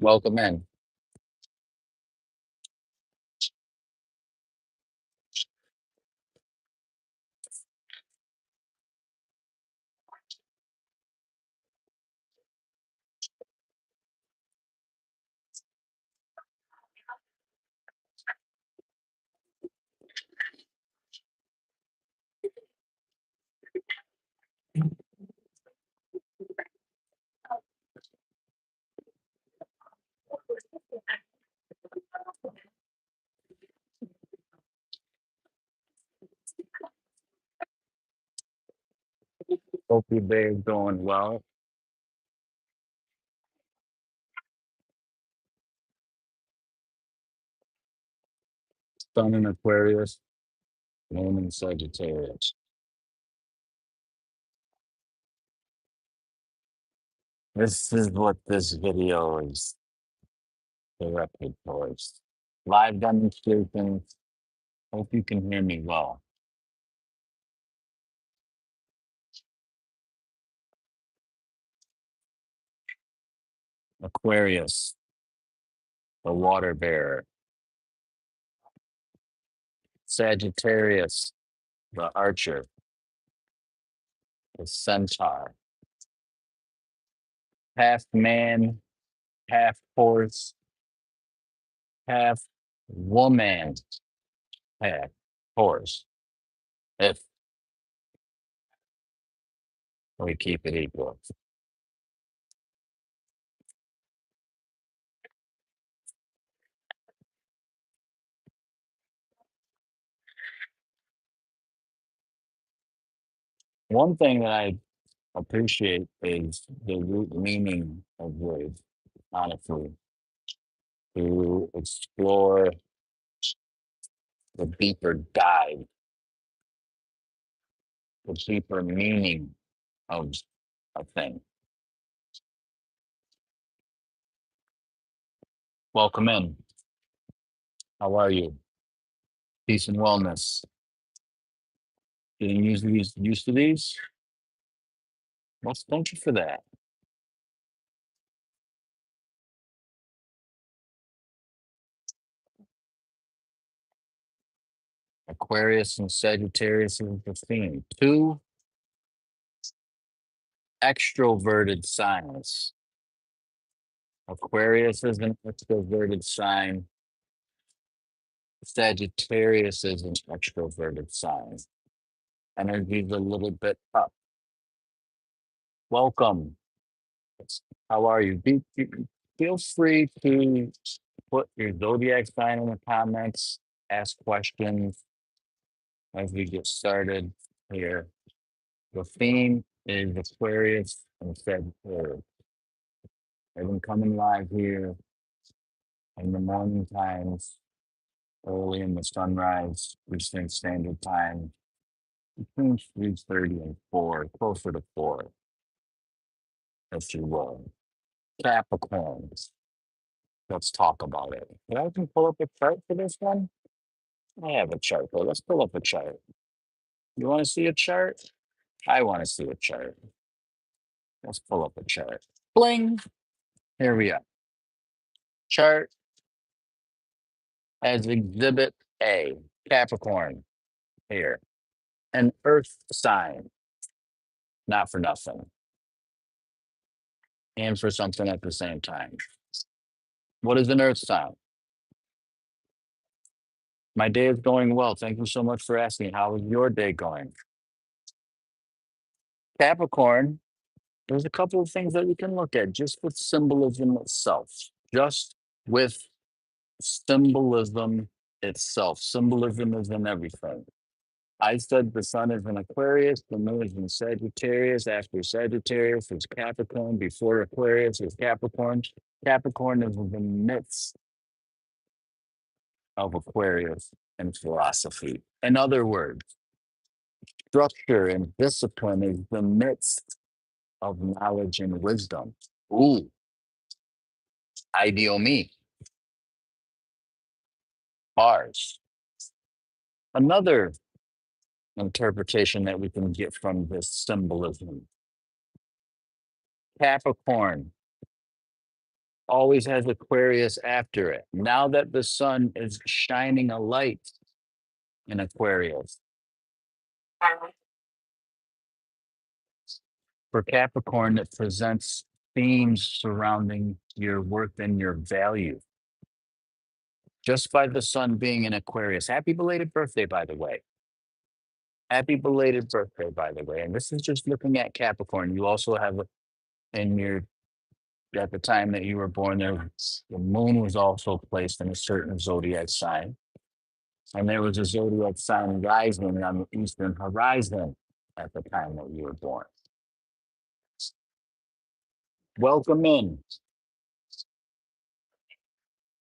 Welcome in. Hope your day is going well. Sun in Aquarius, Moon in Sagittarius. This is what this video is directed towards. Live demonstrations. Hope you can hear me well. Aquarius, the water bearer. Sagittarius, the archer, the centaur. Half man, half horse, half woman, half horse. If we keep it equal. One thing that I appreciate is the root meaning of words, honestly, to explore the deeper dive, the deeper meaning of a thing. Welcome in. How are you? Peace and wellness. Getting used to these? Well, thank you for that. Aquarius and Sagittarius is the theme. Two extroverted signs. Aquarius is an extroverted sign. Sagittarius is an extroverted sign. Energy's a little bit up. Welcome. How are you? Feel free to put your zodiac sign in the comments, ask questions as we get started here. The theme is Aquarius and Sagittarius. I've been coming live here in the morning times, early in the sunrise, Eastern Standard Time, between 3:30 and 4, closer to 4, if you will. Capricorns. Let's talk about it. I can pull up a chart for this one. I have a chart, but let's pull up a chart. You want to see a chart? I want to see a chart. Let's pull up a chart. Bling. Here we are. Chart as exhibit A, Capricorn here, an earth sign. not for nothing, and for something at the same time. What is an earth sign? My day is going well. Thank you so much for asking. How is your day going? Capricorn, there's a couple of things that we can look at just with symbolism itself. Just with symbolism itself. Symbolism is in everything. I said the sun is in Aquarius, the moon is in Sagittarius. After Sagittarius is Capricorn. Before Aquarius is Capricorn. Capricorn is in the midst of Aquarius and philosophy. In other words, structure and discipline is the midst of knowledge and wisdom. Ooh, ideal me. Bars. Another interpretation that we can get from this symbolism. Capricorn always has Aquarius after it. Now that the sun is shining a light in Aquarius, for Capricorn, it presents themes surrounding your worth and your value. Just by the sun being in Aquarius. Happy belated birthday, by the way. Happy belated birthday, by the way. And this is just looking at Capricorn. You also have in your at the time that you were born, the moon was also placed in a certain zodiac sign. And there was a zodiac sign rising on the eastern horizon at the time that you were born. Welcome in.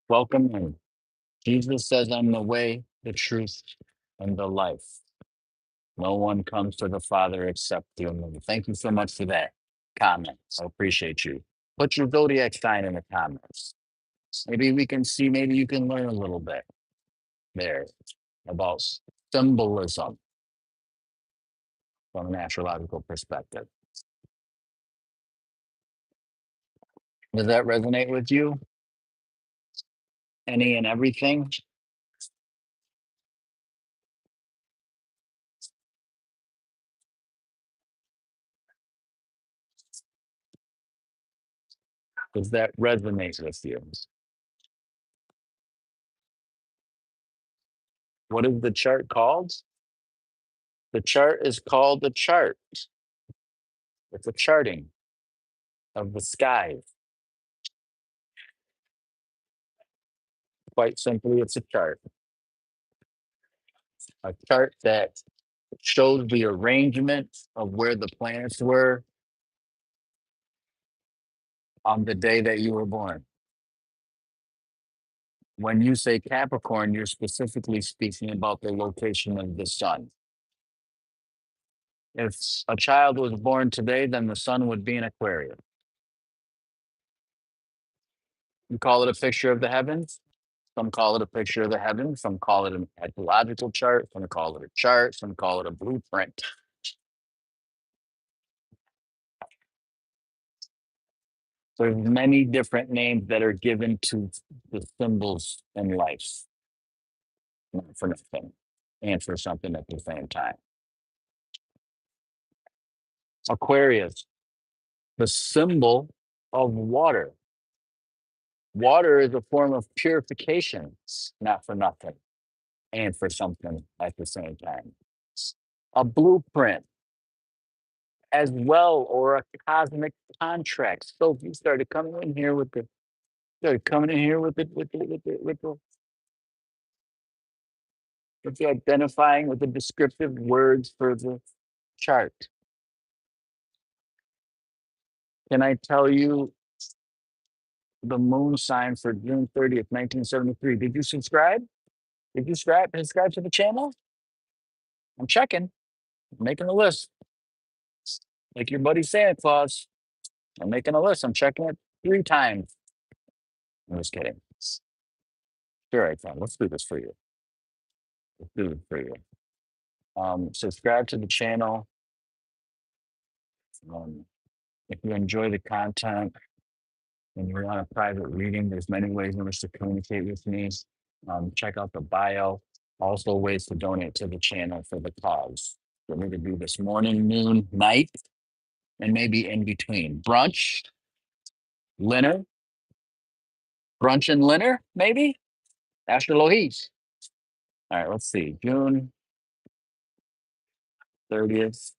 Welcome in. Jesus says, I'm the way, the truth, and the life. No one comes to the Father except through me. Thank you so much for that comment. I appreciate you. Put your zodiac sign in the comments. Maybe we can see, maybe you can learn a little bit there about symbolism from an astrological perspective. Does that resonate with you? Any and everything? Does that resonate with you? What is the chart called? The chart is called the chart. It's a charting of the sky. Quite simply, it's a chart. A chart that shows the arrangement of where the planets were on the day that you were born. When you say Capricorn, you're specifically speaking about the location of the sun. If a child was born today, then the sun would be in Aquarius. You call it a picture of the heavens. Some call it a picture of the heavens. Some call it an astrological chart. Some call it a chart. Some call it a blueprint. There's many different names that are given to the symbols in life, not for nothing, and for something at the same time. Aquarius, the symbol of water. Water is a form of purification, not for nothing, and for something at the same time. A blueprint as well, or a cosmic contract. So you started coming in here with the with the identifying with the descriptive words for the chart. Can I tell you the moon sign for June 30th, 1973? Did you subscribe? Did you subscribe to the channel? I'm checking. I'm making a list. Like your buddy Santa Claus. I'm making a list. I'm checking it 3 times. I'm just kidding. Sure, I can. Let's do this for you. Let's do this for you. Subscribe to the channel. If you enjoy the content and you're on a private reading, there's many ways in which to communicate with me. Check out the bio. Also, ways to donate to the channel for the cause. For me to do this morning, noon, night, and maybe in between. Linner, brunch and Linner, maybe? Asher Lohis. All right, let's see. June 30th.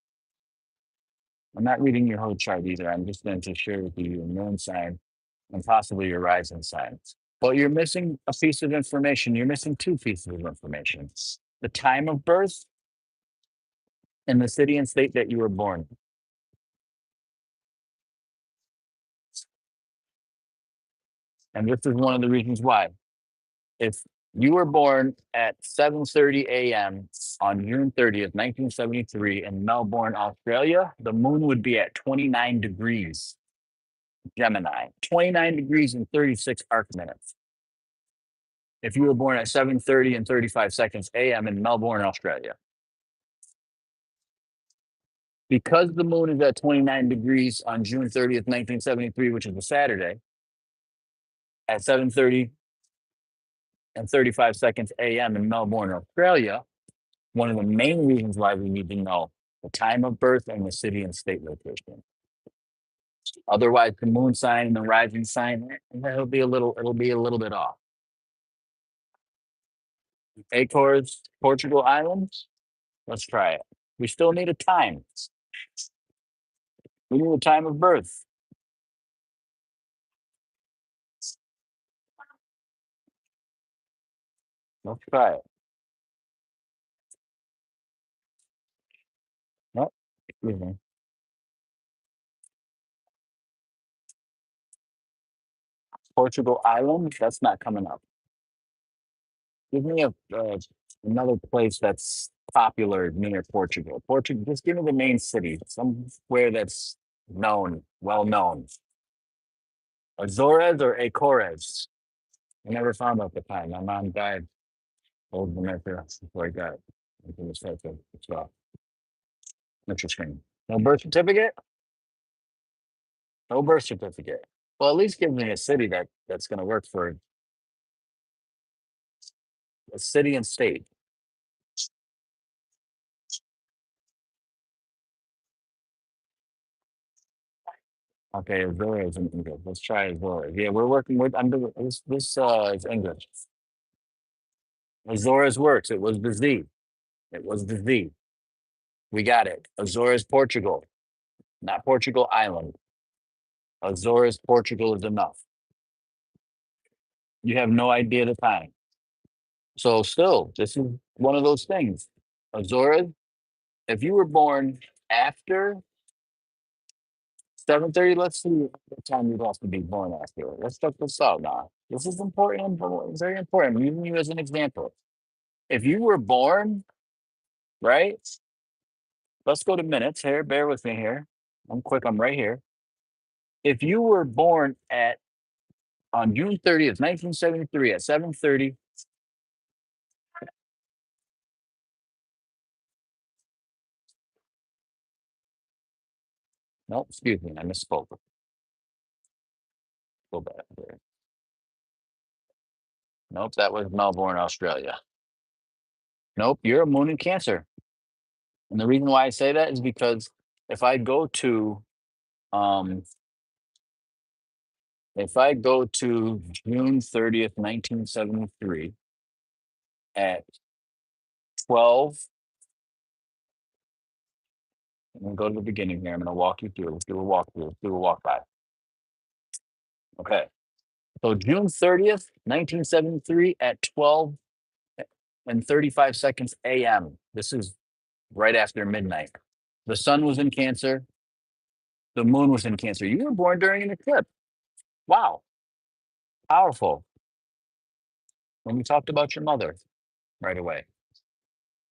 I'm not reading your whole chart either. I'm just going to share with you your moon sign and possibly your rising sign. But you're missing a piece of information. You're missing two pieces of information: the time of birth and the city and state that you were born. And this is one of the reasons why. If you were born at 7:30 a.m. on June 30th, 1973 in Melbourne, Australia, the moon would be at 29 degrees Gemini, 29 degrees and 36 arc minutes. If you were born at 7:30 and 35 seconds a.m. in Melbourne, Australia. Because the moon is at 29 degrees on June 30th, 1973, which is a Saturday, at 7:30 and 35 seconds a.m. in Melbourne, Australia, one of the main reasons why we need to know the time of birth and the city and state location. Otherwise, the moon sign and the rising sign, it'll be a little bit off. Azores, Portugal Islands. Let's try it. We still need a time. We need a time of birth. Let's try it. No, excuse me. Portugal Island. That's not coming up. Give me another place that's popular near Portugal. Portugal. Just give me the main city, somewhere that's known, well known. Azores or Acores. I never found out the time. My mom died old America before I got into the sector. So interesting. No birth certificate? No birth certificate. Well, at least give me a city that's gonna work for a city and state. Okay, Azores in English. Let's try Azores. Yeah, we're working with under this is English. Azores works. It was the Z. It was the Z. We got it. Azores, Portugal, not Portugal Island. Azores, Portugal is enough. You have no idea the time. So still, this is one of those things. Azores, if you were born after 7:30, let's see what time you'd have to be born after. Let's check this out now. This is important, very important. I'm using you as an example. If you were born, right? Let's go to minutes here. Bear with me here. I'm quick. I'm right here. If you were born at on June 30th, 1973 at 7:30. Nope, excuse me, I misspoke. Go back there. Nope, that was Melbourne, Australia. Nope, you're a moon in Cancer. And the reason why I say that is because if I go to um June 30th, 1973 at 12, I'm gonna go to the beginning here. I'm gonna walk you through. Let's do a walkthrough. Let's do a walk by. Okay. So June 30th, 1973 at 12 and 35 seconds AM. This is right after midnight. The sun was in Cancer. The moon was in Cancer. You were born during an eclipse. Wow. Powerful. When we talked about your mother right away.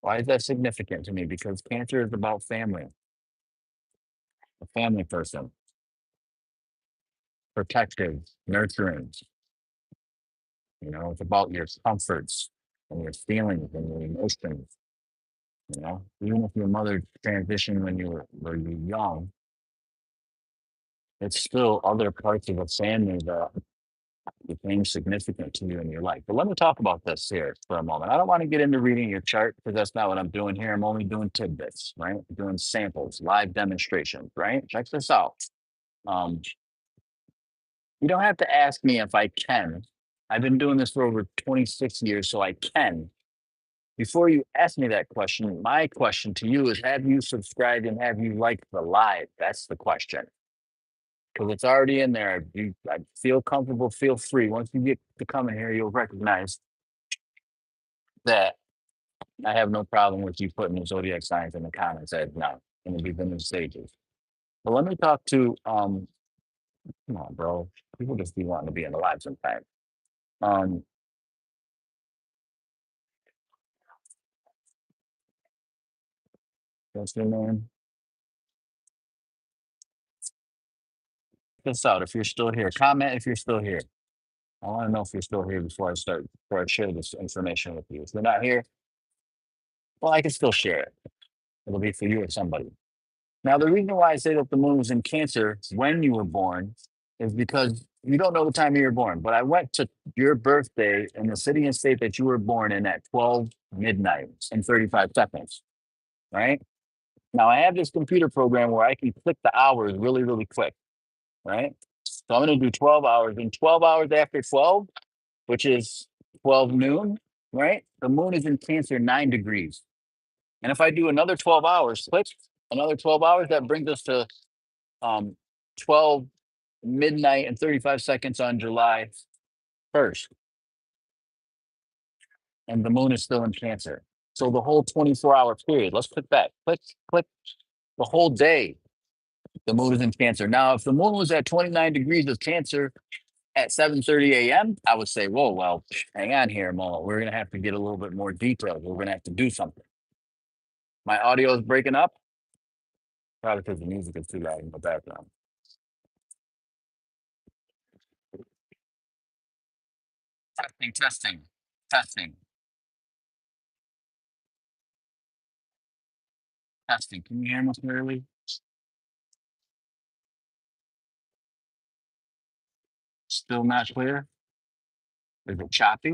Why is that significant to me? Because Cancer is about family, a family person, protective, nurturing. You know, it's about your comforts and your feelings and your emotions. You know, even if your mother transitioned when were you young, it's still other parts of the family that became significant to you in your life. But let me talk about this here for a moment. I don't want to get into reading your chart because that's not what I'm doing here. I'm only doing tidbits, right? Doing samples, live demonstrations, right? Check this out. Um, you don't have to ask me if I can. I've been doing this for over 26 years, so I can. Before you ask me that question, my question to you is, have you subscribed and have you liked the live? That's the question. Because it's already in there. I feel comfortable, feel free. Once you get to come in here, you'll recognize that I have no problem with you putting the zodiac signs in the comments as now in the beginning stages. But let me talk to come on, bro. People just be wanting to be in the live sometimes. Um, what's your name? Check this out. If you're still here, comment if you're still here. I want to know if you're still here before I share this information with you. If you're not here, well, I can still share it. It'll be for you or somebody. Now, the reason why I say that the moon was in Cancer when you were born is because you don't know the time you were born. But I went to your birthday in the city and state that you were born in at 12 midnight and 35 seconds, right? Now, I have this computer program where I can click the hours really, really quick, right? So I'm going to do 12 hours. And 12 hours after 12, which is 12 noon, right? The moon is in Cancer 9 degrees. And if I do another 12 hours, click another 12 hours, that brings us to 12 midnight and 35 seconds on July 1st. And the moon is still in Cancer. So the whole 24-hour period, let's click back, click the whole day. The moon is in Cancer. Now, if the moon was at 29 degrees of Cancer at 7:30 a.m., I would say, whoa, well, hang on here, Mo. We're going to have to get a little bit more detailed. We're going to have to do something. My audio is breaking up. Probably because the music is too loud in the background. Testing, testing, testing, testing. Can you hear me clearly? Still not clear? Is it choppy?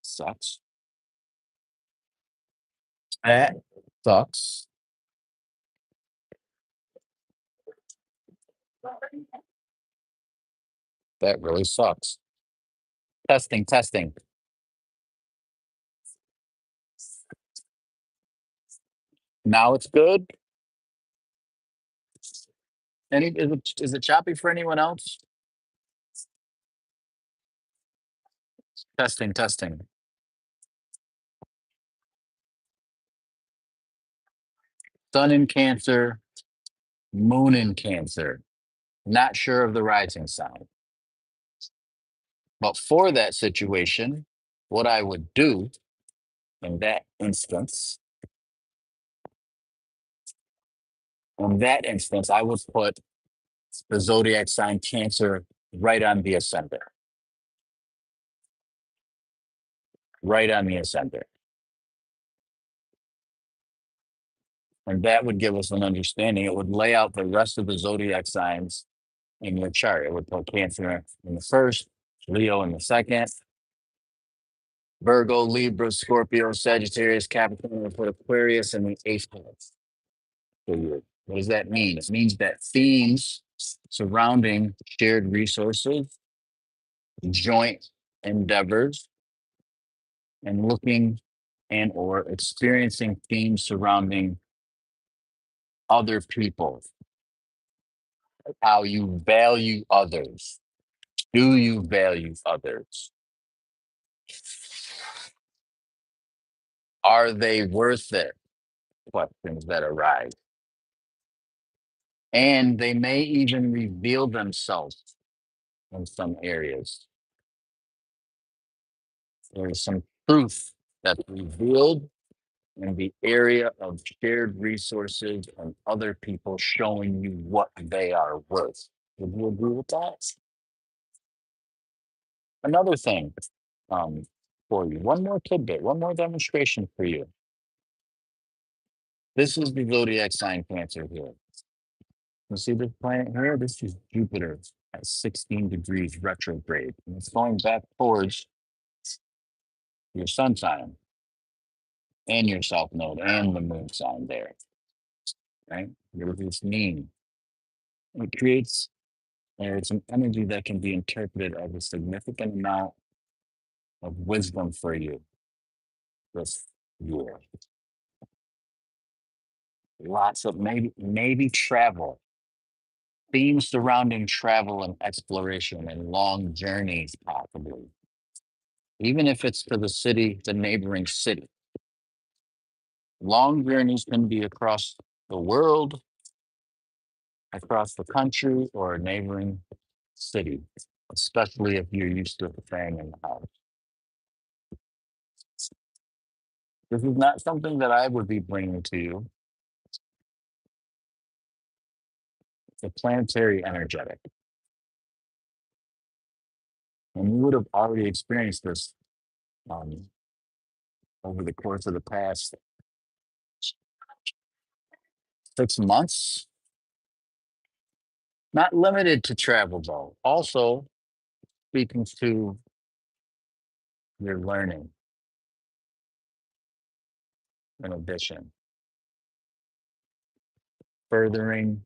Sucks. That sucks. That really sucks. Testing, testing. Now it's good. Is it choppy for anyone else? Testing, testing. Sun in Cancer, moon in Cancer. Not sure of the rising sign. But for that situation, what I would do in that instance, I would put the zodiac sign Cancer right on the ascendant. Right on the ascendant. And that would give us an understanding. It would lay out the rest of the zodiac signs in your chart. It would put Cancer in the first, Leo in the second, Virgo, Libra, Scorpio, Sagittarius, Capricorn, would put Aquarius in the eighth house. For you. What does that mean? It means that themes surrounding shared resources, joint endeavors, and looking and or experiencing themes surrounding other people, how you value others. Do you value others? Are they worth it? Questions that arise. And they may even reveal themselves in some areas. There is some truth that's revealed in the area of shared resources and other people showing you what they are worth. Would you agree with that? Another thing for you, one more tidbit, one more demonstration for you. This is the zodiac sign Cancer here. You see this planet here? This is Jupiter at 16 degrees retrograde. And it's going back towards your sun sign and your south node and the moon sign there, right? What does this mean? It creates, it's an energy that can be interpreted as a significant amount of wisdom for you this year. Lots of maybe travel, themes surrounding travel and exploration and long journeys, possibly. Even if it's to the city, the neighboring city. Long journeys can be across the world, across the country, or a neighboring city, especially if you're used to staying in the house. This is not something that I would be bringing to you. It's a planetary energetic. And you would have already experienced this um, over the course of the past 6 months. Not limited to travel, though. Also, speaking to your learning, in addition, furthering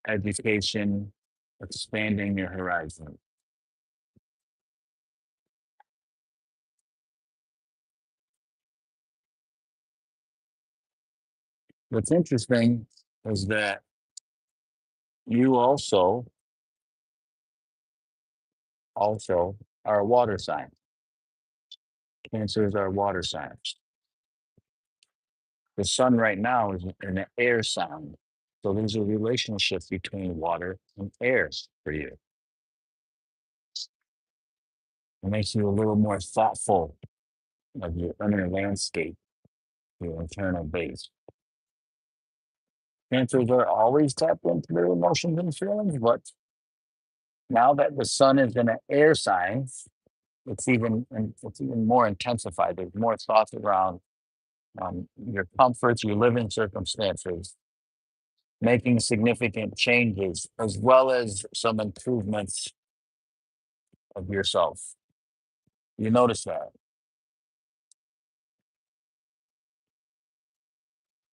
education, expanding your horizon. What's interesting is that you also are a water sign. Cancers are water signs. The sun right now is in an air sign. So there's a relationship between water and air for you. It makes you a little more thoughtful of your inner landscape, your internal base. Cancers are always tapped into their emotions and feelings, but now that the sun is in an air sign, it's even more intensified. There's more thoughts around your comforts, your living circumstances, making significant changes, as well as some improvements of yourself. You notice that.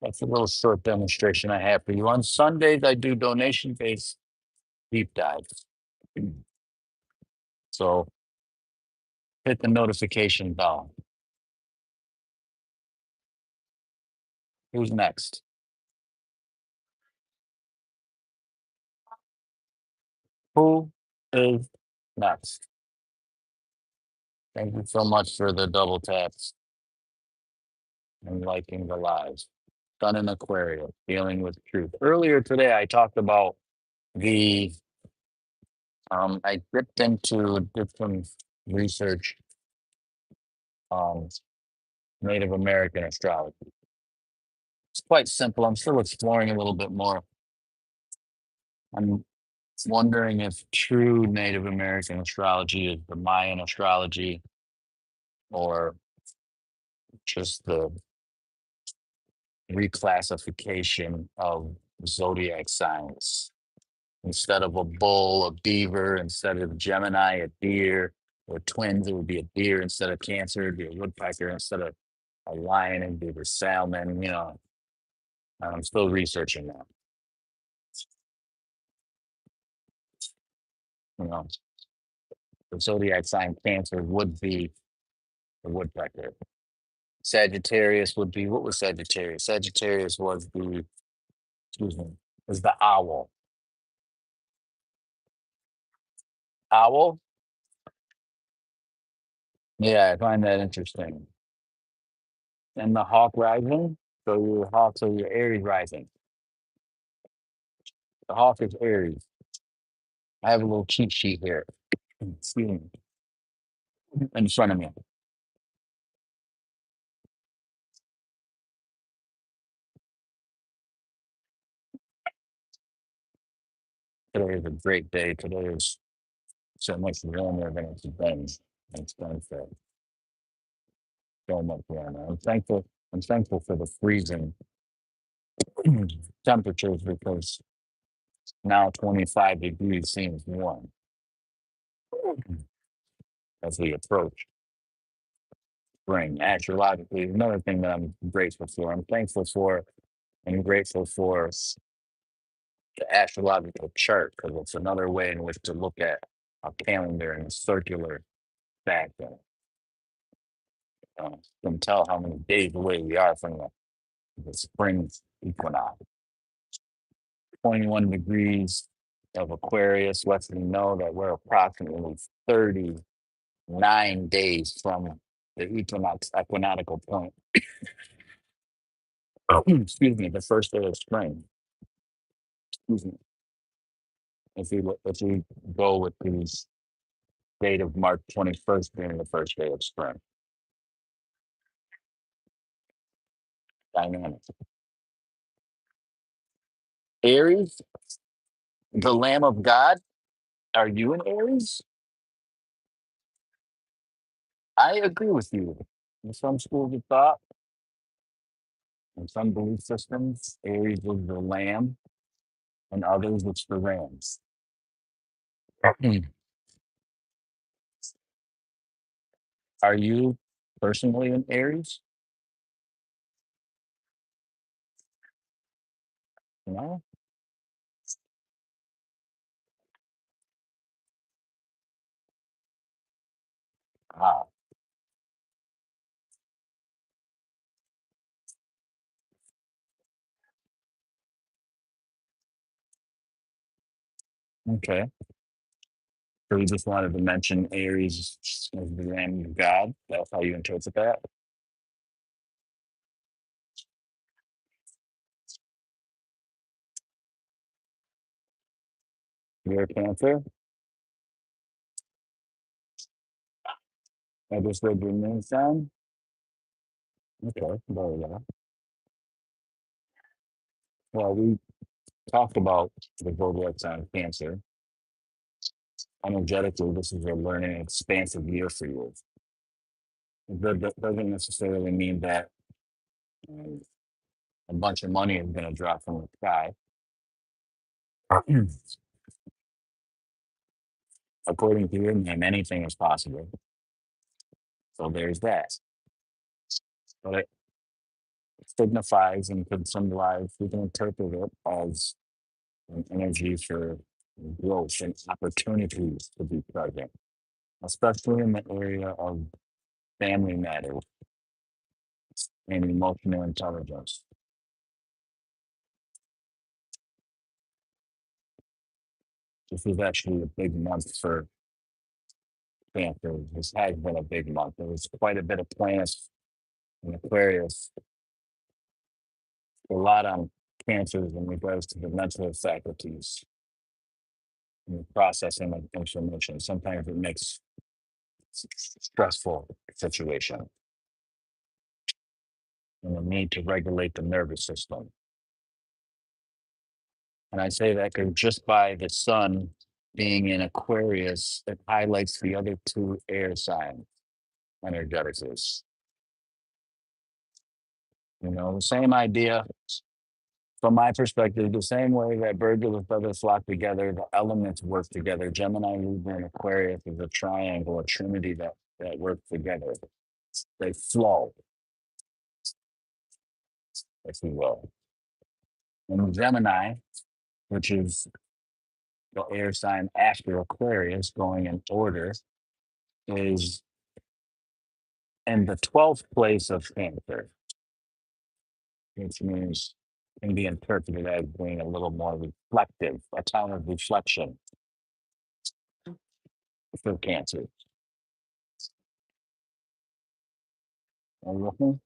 That's a little short demonstration I have for you. On Sundays, I do donation-based deep dives. So hit the notification bell. Who's next? Who is next? Thank you so much for the double taps and liking the lives. Sun in Aquarius, dealing with truth. Earlier today, I talked about the, I did some research on Native American astrology. It's quite simple. I'm still exploring a little bit more. I'm wondering if true Native American astrology is the Mayan astrology or just the reclassification of zodiac signs. Instead of a bull, a beaver; instead of Gemini, a deer; or twins, it would be a deer; instead of Cancer, it'd be a woodpecker; instead of a lion, it'd be the salmon. I'm still researching that. You know, the zodiac sign Cancer would be the woodpecker. Sagittarius would be, what was Sagittarius? Sagittarius was excuse me, was the owl. Owl? Yeah, I find that interesting. And the hawk rising. So your hawk, so your Aries rising. The hawk is Aries. I have a little cheat sheet here. Excuse me. In front of me. Today is a great day. Today is so much warmer than it's been. It's been so much warmer. I'm thankful for the freezing temperatures because now 25 degrees seems warm as we approach spring. Astrologically, another thing that I'm grateful for. I'm thankful for and grateful for the astrological chart because it's another way in which to look at a calendar in a circular fashion. Can tell how many days away we are from the spring equinox. 21 degrees of Aquarius lets me know that we're approximately 39 days from the equinoctial point. Excuse me, the first day of spring. Excuse me. If we go with the date of March 21st being the first day of spring. Dynamic. Aries, the Lamb of God. Are you an Aries? I agree with you. In some schools of thought, in some belief systems, Aries is the lamb, and others it's the rams. Mm. Are you personally an Aries? No? Ah, okay. So you just wanted to mention Aries as the lamb of God. That's how you interpret that. You're a Cancer. I just read your moon sign. Okay, there we go. Well, we talked about the zodiac sign Cancer. Energetically, this is a learning expansive year for you. That doesn't necessarily mean that um, a bunch of money is going to drop from the sky. According to your name, anything is possible. So there's that. But it signifies and could symbolize, we can interpret it as an energy for growth and opportunities to be present, especially in the area of family matters and emotional intelligence. This is actually a big month for Cancer. This has been a big month. There was quite a bit of planets in Aquarius, a lot on cancers in regards to the mental faculties and the processing of information. Sometimes it makes stressful situation and the need to regulate the nervous system. And I say that because just by the sun being in Aquarius, it highlights the other two air signs energetically. The same idea from my perspective, the same way that birds of a feather flock together, the elements work together. Gemini, Libra, and Aquarius is a triangle, a trinity that work together. They flow, if you will. And Gemini, which is the air sign after Aquarius, going in order, is in the 12th place of Cancer, which means can be interpreted as being a little more reflective, a time of reflection for Cancer. Are you with me?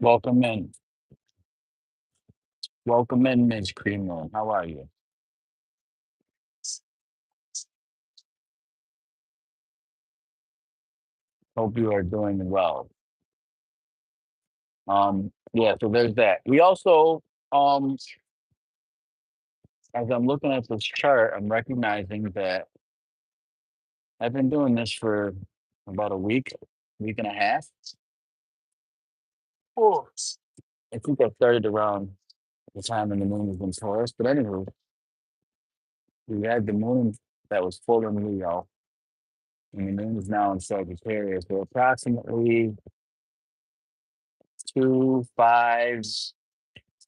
Welcome in. Welcome in, Ms. Creamon. How are you? Hope you are doing well. Yeah, so there's that. We also, um, as I'm looking at this chart, I'm recognizing that I've been doing this for about a week and a half. Oh, I think I started around the time when the moon was in Taurus. But anyway, we had the moon that was full in Leo, and the moon is now in Sagittarius. So approximately 2, 5,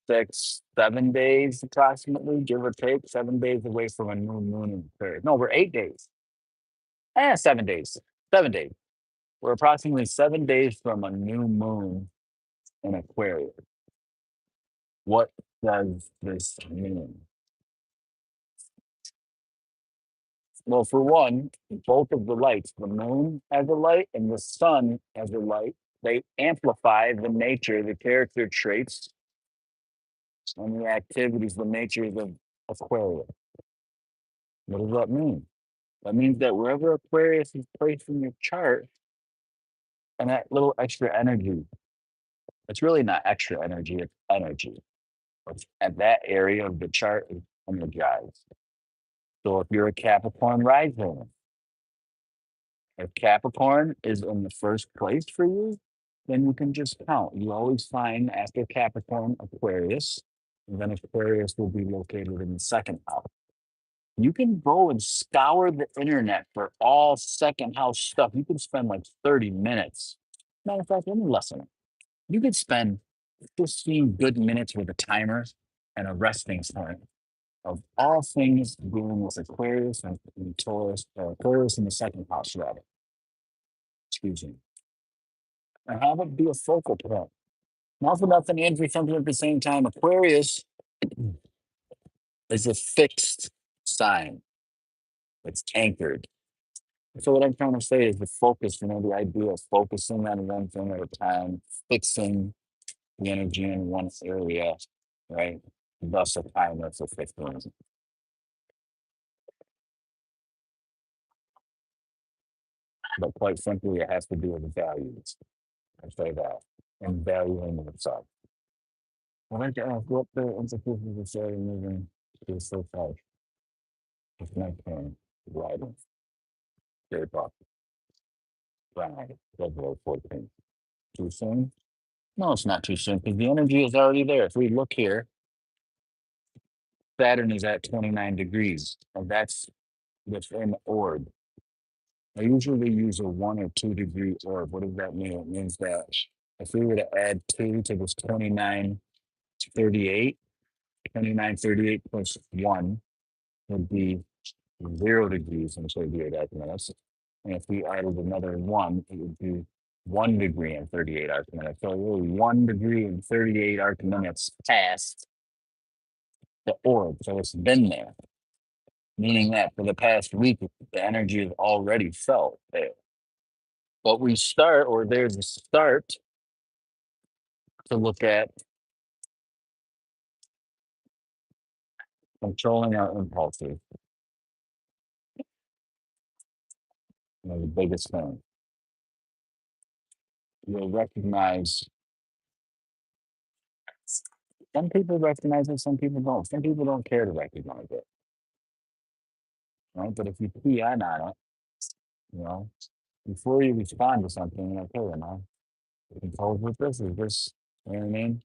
6, 7 days, approximately, give or take, 7 days away from a new moon in Aquarius. No, we're 8 days. 7 days. 7 days. We're approximately 7 days from a new moon in Aquarius. What does this mean? Well, for one, both of the lights, the moon as a light and the sun as a light, they amplify the nature, the character traits, and the activities, the natures of Aquarius. What does that mean? That means that wherever Aquarius is placed in your chart, and that little extra energy, it's really not extra energy, it's energy. And that area of the chart is energized. So if you're a Capricorn rising, if Capricorn is in the first place for you, then you can just count. You always find after Capricorn, Aquarius, and then Aquarius will be located in the second house. You can go and scour the internet for all second house stuff. You can spend like 30 minutes. Matter of fact, let me lessen. You could spend 15 good minutes with a timer and a resting time of all things dealing with Aquarius and Taurus, or Aquarius in the second house, rather. Excuse me. And have it be a focal point. Not for nothing and for something at the same time. Aquarius is a fixed sign, it's anchored. So what I'm trying to say is the focus, the idea of focusing on one thing at a time, fixing the energy in one area, right? Thus a timer for 15. But quite simply, it has to do with values. I say that. And valuing yourself. I'd like to ask what the implications of Saturn moving to the first house. It's my turn. Writing. Very pop. Right. February 14th. Too soon? No, it's not too soon because the energy is already there. If we look here, Saturn is at 29 degrees, and that's within orb. I usually use a 1 or 2 degree orb. What does that mean? It means that if we were to add 2 to this 2938, 2938 plus 1 would be 0 degrees and 38 arc minutes. And if we added another 1, it would be 1 degree and 38 arc minutes. So really 1 degree and 38 arc minutes past the orb. So it's been there, meaning that for the past week, the energy is already felt there. But we start, or there's a start to look at controlling our impulses. The biggest thing. You'll recognize some people recognize it, some people don't. Some people don't care to recognize it. Right? But if you key in on it, you know, before you respond to something, you're like, hey, am I told with this? Is this, you know what I mean?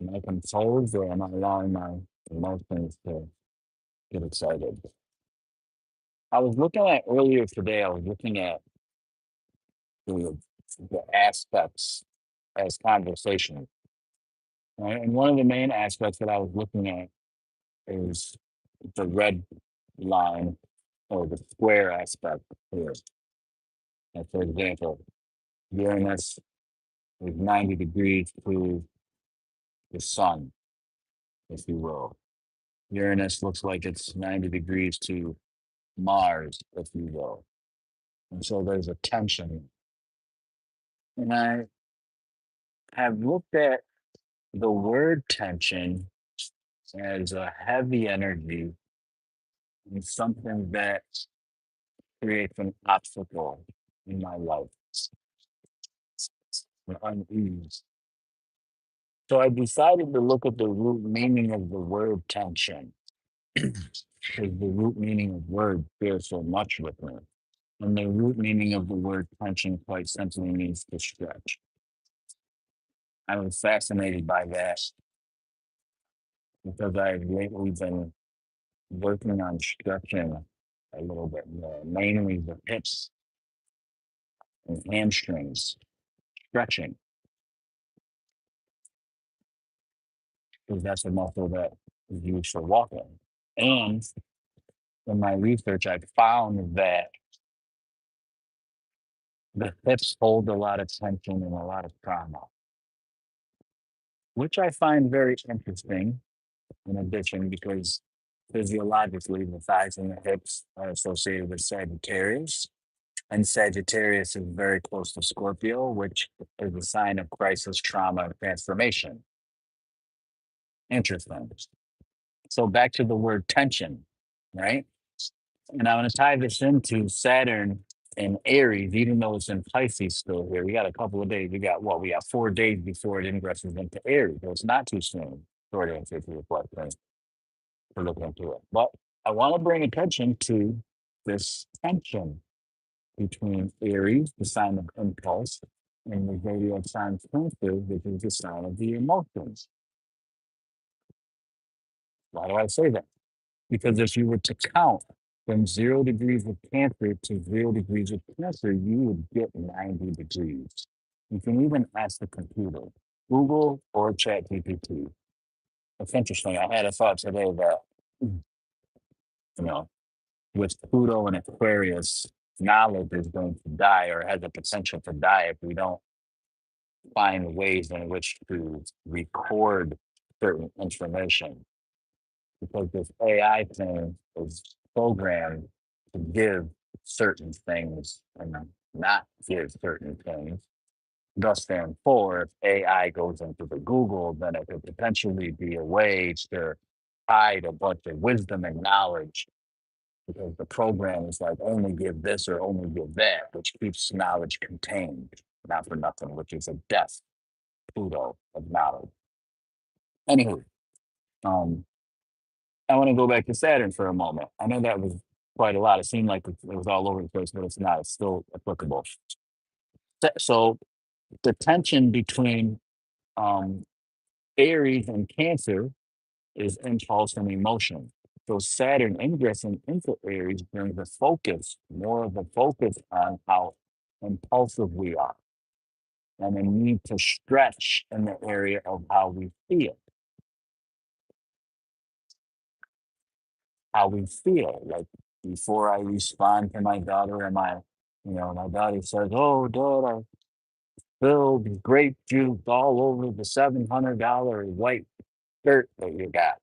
Am I composed or am I allowing my emotions to get excited? I was looking at earlier today, I was looking at the, the aspects as conversation. Right? And one of the main aspects that I was looking at is the red line or the square aspect here. And for example, Uranus is 90 degrees to the sun, if you will. Uranus looks like it's 90 degrees to Mars, if you will. And so there's a tension. And I have looked at the word tension as a heavy energy and something that creates an obstacle in my life, an unease. So I decided to look at the root meaning of the word tension, because the root meaning of word feels so much with me. And the root meaning of the word tension quite simply means to stretch. I was fascinated by that because I've lately been working on stretching a little bit more, mainly the hips and hamstrings, stretching, because that's a muscle that is used for walking. And in my research, I found that the hips hold a lot of tension and a lot of trauma, which I find very interesting in addition, because physiologically the thighs and the hips are associated with Sagittarius. And Sagittarius is very close to Scorpio, which is a sign of crisis, trauma, and transformation. Interesting. So back to the word tension, right? And I'm going to tie this into Saturn and Aries, even though it's in Pisces still here. We got a couple of days. We got what? We got 4 days before it ingresses into Aries. So it's not too soon. Short answer to your question to look into it. But I want to bring attention to this tension between Aries, the sign of impulse, and the zodiac sign Cancer, which is the sign of the emotions. Why do I say that? Because if you were to count from 0 degrees of Cancer to 0 degrees of Cancer, you would get 90 degrees. You can even ask the computer, Google or ChatGPT. It's interesting. I had a thought today that, you know, with Pluto and Aquarius, knowledge is going to die or has the potential to die if we don't find ways in which to record certain information. Because this AI thing is programmed to give certain things and not give certain things. Thus, therefore, if AI goes into the Google, then it could potentially be a way to hide a bunch of wisdom and knowledge, because the program is like only give this or only give that, which keeps knowledge contained, not for nothing, which is a death Pluto of knowledge. Anywho, um, I want to go back to Saturn for a moment. I know that was quite a lot. It seemed like it was all over the place, but it's not. It's still applicable. So the tension between um, Aries and Cancer is impulse and emotion. So Saturn ingressing into Aries brings a focus, more of a focus on how impulsive we are and a need to stretch in the area of how we feel. How we feel. Like before I respond to my daughter and my daughter says, "Oh, Dad, I spilled grape juice all over the $700 white shirt that you got.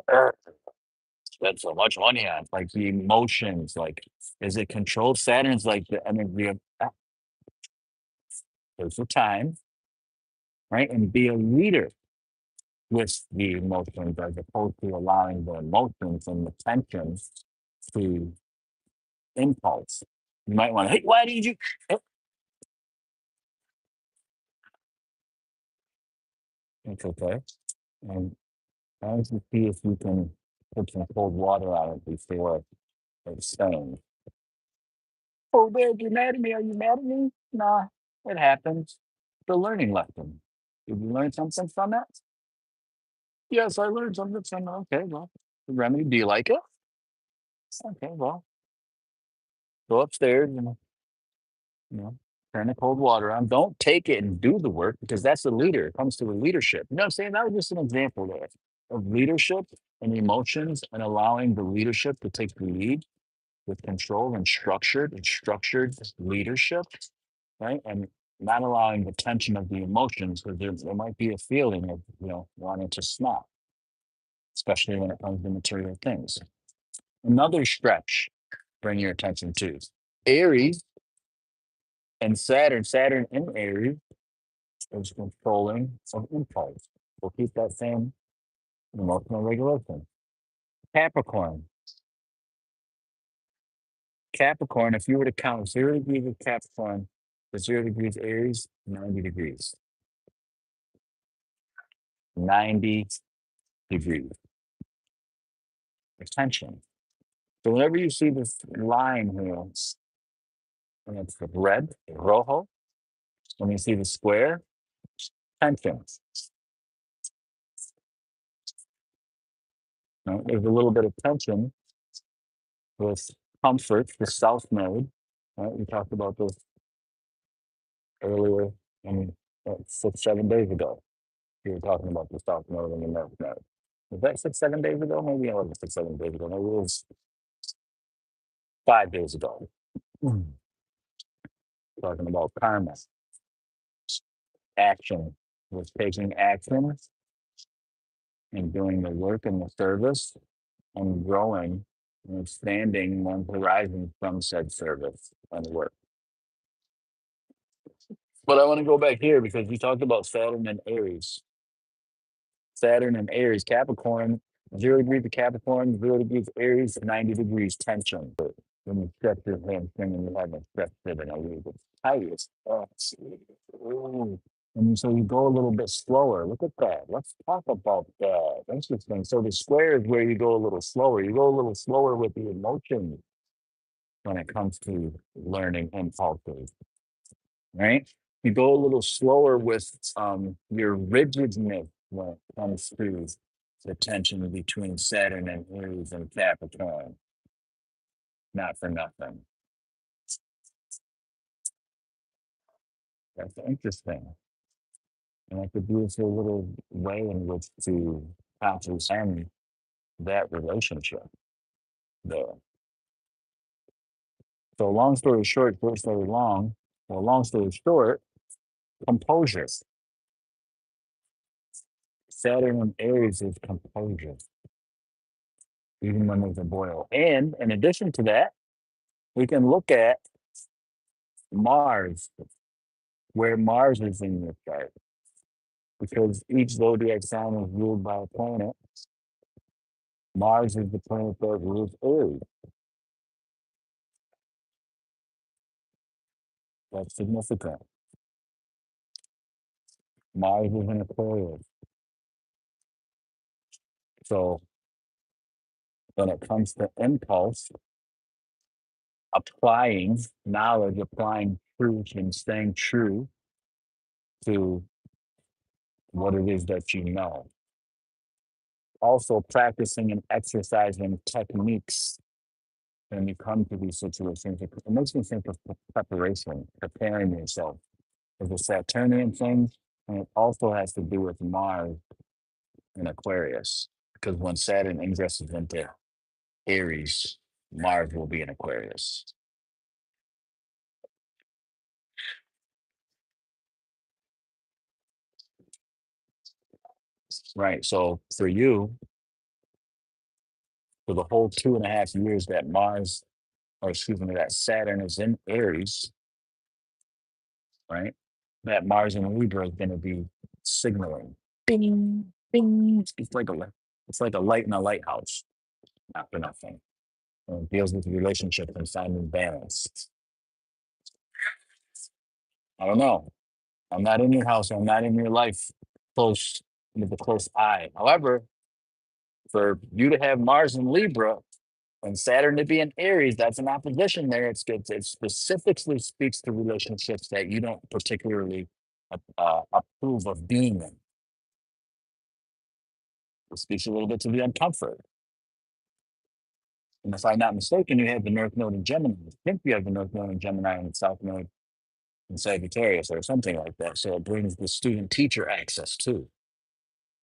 Uh, Spent so much money on." Like the emotions, like, is it controlled? Saturn's like the energy of there's the time, right? And be a leader with the emotions as opposed to allowing the emotions and the tensions to impulse. You might want to, hey, why did you? Oh, it's okay. And try to see if you can put some cold water on it before it's stained. Oh, Dad, you mad at me? Are you mad at me? Nah, it happens. The learning lesson. Did you learn something from that? Yes, I learned something from it. Okay, well, the remedy. Do you like it? Okay, well, go upstairs and you know, turn the cold water on. Don't take it and do the work, because that's the leader. It comes to the leadership. You know what I'm saying? That was just an example there of leadership and emotions and allowing the leadership to take the lead with control and structured leadership, right? And not allowing the tension of the emotions, because there might be a feeling of, wanting to snap, especially when it comes to material things. Another stretch, bring your attention to Aries and Saturn, Saturn in Aries. is controlling of impulse. We'll keep that same emotional regulation. Capricorn. Capricorn, if you were to count 0 degrees of Capricorn to 0 degrees Aries, 90 degrees. 90 degrees. Attention. So whenever you see this line here, and it's red, rojo, when you see the square, tension. Right? There's a little bit of tension with comfort, the south node. Right? We talked about this earlier, and 6, 7 days ago. We were talking about the south node and the north node. Was that 6, 7 days ago? Maybe it wasn't 6, 7 days ago. Maybe it was 5 days ago. Talking about karma, action, was taking action and doing the work and the service and growing and expanding one's horizon from said service and work. But I want to go back here because we talked about Saturn and Aries. Saturn and Aries, Capricorn, 0 degrees of Capricorn, 0 degrees of Aries, 90 degrees tension. When you stretch your hamstring and you haven't stretched it in a week, it's tight. Ooh. And so you go a little bit slower. Look at that. Let's talk about that. Interesting. So the square is where you go a little slower. You go a little slower with the emotions when it comes to learning impulses, right? You go a little slower with your rigidness when it comes to the tension between Saturn and Aries and Capricorn. Not for nothing. That's interesting. And that's a beautiful little way in which to comprehend that relationship there. So long story short, short story long, well, long story short, composure. Saturn and Aries is composure, even when there's a boil. And in addition to that, we can look at Mars, where Mars is in your chart, because each zodiac sign is ruled by a planet. Mars is the planet that rules Aries. That's significant. Mars is in Aquarius. So when it comes to impulse, applying knowledge, applying truth, and staying true to what it is that you know. Also, practicing and exercising techniques when you come to these situations. It makes me think of preparation, preparing yourself. It's a Saturnian thing, and it also has to do with Mars in Aquarius, because when Saturn ingresses into Aries, Mars will be in Aquarius. Right. So for you, for the whole 2.5 years that Mars, or excuse me, that Saturn is in Aries, right? That Mars in Libra is going to be signaling. Bing, bing. It's like a light in a lighthouse. Not for nothing. And it deals with relationships and finding balance. I don't know. I'm not in your house. I'm not in your life close with a close eye. However, for you to have Mars in Libra and Saturn to be in Aries, that's an opposition there. It's good. It specifically speaks to relationships that you don't particularly approve of being in. It speaks a little bit to the uncomfort. And if I'm not mistaken, you have the North Node in Gemini. I think you have the North Node in Gemini and the South Node in Sagittarius or something like that. So it brings the student teacher access too.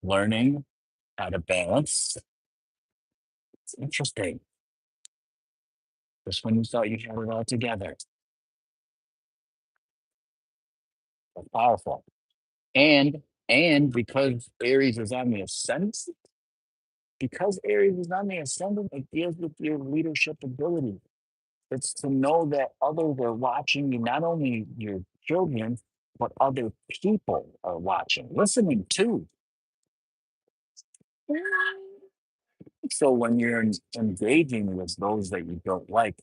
Learning how to balance. It's interesting. Just when you thought you had it all together. That's powerful. And because Aries is on the ascendant, it deals with your leadership ability. It's to know that others are watching you, not only your children, what other people are watching, listening to. So when you're engaging with those that you don't like,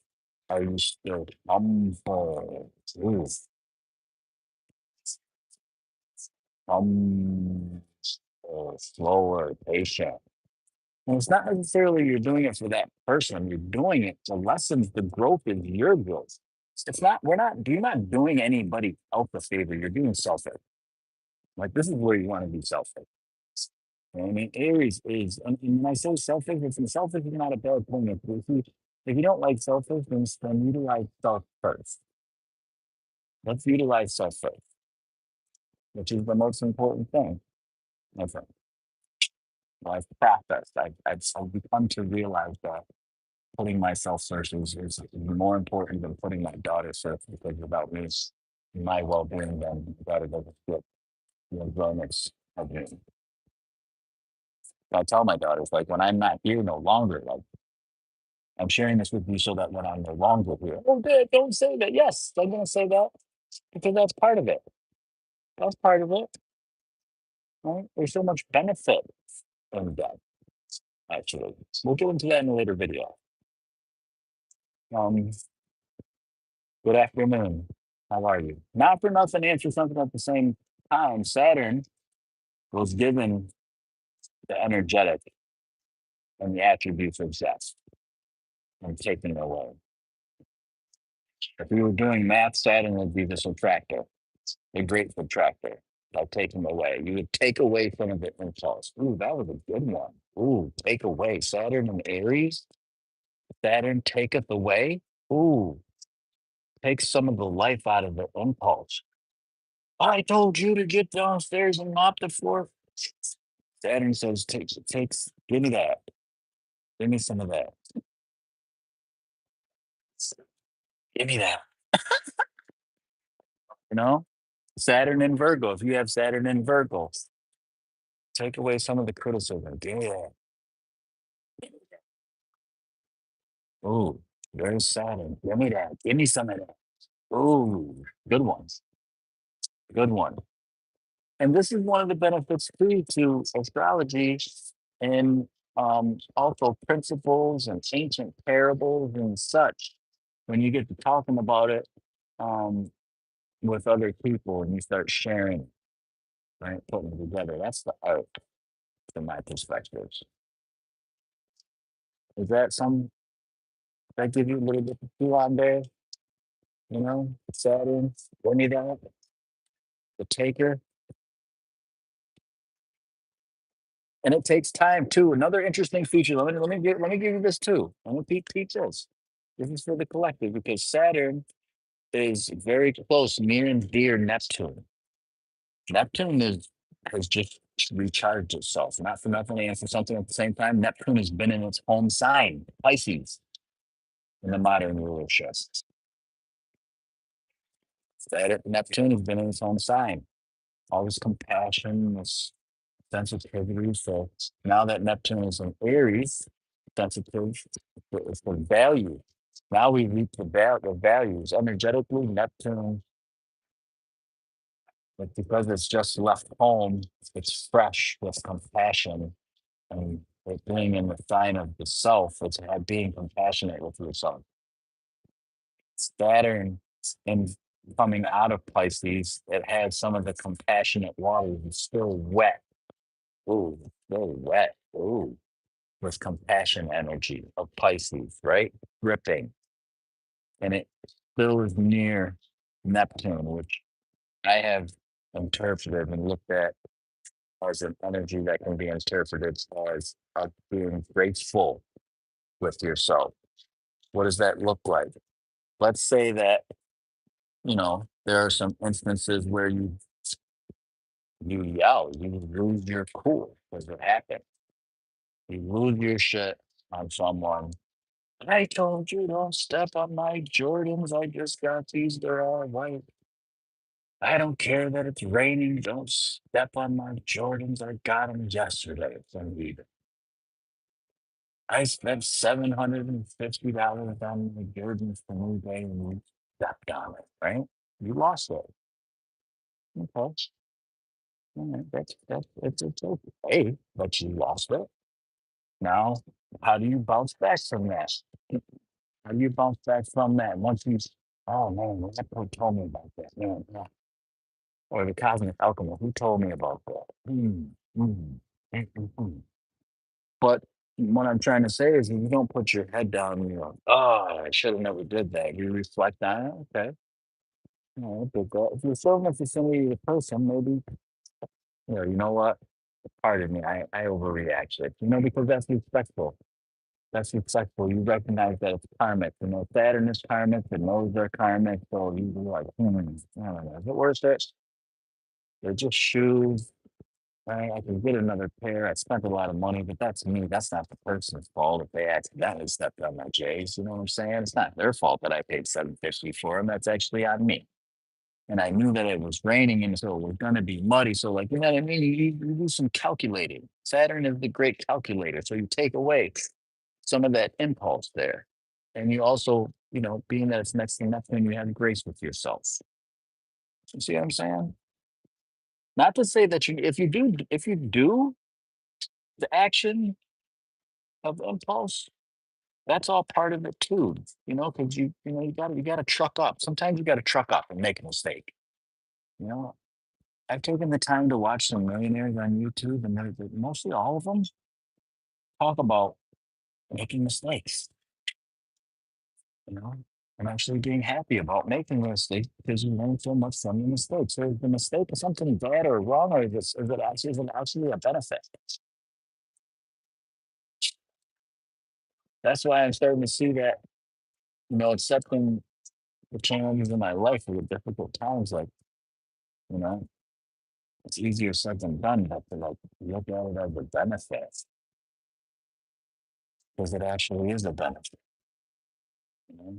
are you still humble? Ooh, hum, slower, patient. And it's not necessarily you're doing it for that person. You're doing it to lessen the growth is your growth. It's not, we're not, you're not doing anybody else a favor. You're doing self. Like this is where you want to be selfish. You know what I mean, Aries is, and when I say selfish, it's selfish is not a bad thing. If you don't like selfish, then utilize self first. Let's utilize self first, which is the most important thing. My friend, I've practiced. I've become to realize that putting myself first is more important than putting my daughter first because without me, my well being, then my daughter doesn't get the enjoyments of me. I tell my daughters, like, when I'm not here no longer, like, I'm sharing this with you so that when I'm no longer here, oh, Dad, don't say that. Yes, I'm going to say that because that's part of it. That's part of it. Right? There's so much benefit in that, actually. We'll get into that in a later video. Um, Good afternoon. How are you? Not for nothing, answer something at the same time. Saturn was given the energetic and the attributes of zest and taking away. If we were doing math, Saturn would be the subtractor, the great subtractor, by taking away. You would take away some of the impulse. Ooh, that was a good one. Ooh, take away. Saturn and Aries. Saturn taketh away. Ooh, takes some of the life out of the impulse. I told you to get downstairs and mop the floor. Saturn says, takes, give me that. Give me some of that. Give me that. You know? Saturn in Virgo. If you have Saturn in Virgo, take away some of the criticism. Yeah. Ooh, there's Saturn. Give me that. Give me some of that. Ooh, good ones. Good one. And this is one of the benefits too to astrology and also principles and ancient parables and such. When you get to talking about it um, with other people and you start sharing, right, putting it together, that's the art from my perspective. Is that some that give you a little bit of feel on there? You know, Saturn, give me that, the taker. And it takes time too. Another interesting feature. Let me give you this too. Let me teach this. This is for the collective because Saturn is very close, near and dear Neptune. Neptune is has just recharged itself, not for nothing and for something at the same time. Neptune has been in its home sign, Pisces, in the modern rulership. Saturn, Neptune has been in its home sign. All this compassion, this sensitivity. So now that Neptune is in Aries, sensitive, it's the value. Now we reap the values. Energetically, Neptune, but because it's just left home, it's fresh with compassion and it being in the sign of the self, it's being compassionate with yourself. Saturn and coming out of Pisces, it had some of the compassionate waters. It's still wet. Ooh, still wet. Ooh, with compassion energy of Pisces, right? Gripping. And it still is near Neptune, which I have interpreted and looked at as an energy that can be interpreted as being graceful with yourself. What does that look like? Let's say that, there are some instances where you yell, you lose your cool because it happened. You lose your shit on someone. I told you don't step on my Jordans. I just got these. They're all white. I don't care that it's raining. Don't step on my Jordans. I got them yesterday from Eden. I spent $750 on my Jordans from eBay and you stepped on it, right? You lost it. Okay. All right. That's it's okay, but you lost it. Now, how do you bounce back from that? How do you bounce back from that once you? Oh man, that person told me about that. Man, yeah. Or the cosmic alchemist, who told me about that? Mm, mm. But what I'm trying to say is, if you don't put your head down and you're like, oh, I should have never did that. You reflect on it, okay. But if you're so much the same the person, maybe you know what? Pardon me, I overreacted. Because that's respectful. That's respectful. You recognize that it's karmic. Saturn is karmic, the nodes are karmic. So you be like, I don't know. Is it worth it? They're just shoes. Right? I can get another pair. I spent a lot of money, but that's me. That's not the person's fault if they accidentally stepped on my J's. You know what I'm saying? It's not their fault that I paid $750 for them. That's actually on me. And I knew that it was raining and so it was gonna be muddy. So like, you know what I mean? You do some calculating. Saturn is the great calculator. So you take away some of that impulse there. And you also, being that it's next to nothing, you have grace with yourself. You see what I'm saying? Not to say that if you do the action of impulse, that's all part of it too. Because you gotta truck up. Sometimes you gotta truck up and make a mistake. You know, I've taken the time to watch some millionaires on YouTube, and mostly all of them talk about making mistakes. You know, and actually being happy about making a mistake because you learn so much from your mistakes. So is the mistake is something bad or wrong, or is it actually a benefit? That's why I'm starting to see that, accepting the challenges in my life or the difficult times, like, you know, it's easier said than done, but to like look at it as a benefit because it actually is a benefit. You know,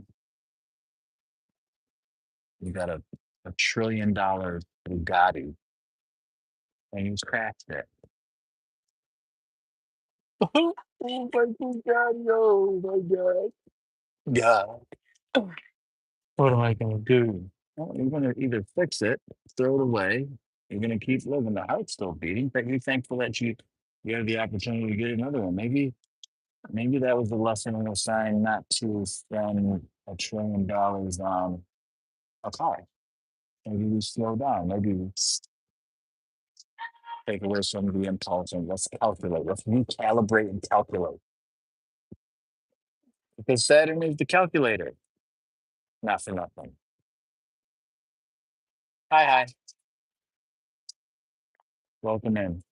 you got a $1 trillion Bugatti and you crashed it. Oh my Bugatti! Oh my God! God, what am I gonna do? Well, you're gonna either fix it, throw it away. You're gonna keep living. The heart's still beating, but you're thankful that you have the opportunity to get another one. Maybe that was the lesson in the sign not to spend $1 trillion on a car. Maybe we slow down. Maybe we take away some of the impulse and let's calculate. Let's recalibrate and calculate. Because Saturn is the calculator. Not for nothing. Hi, hi. Welcome in.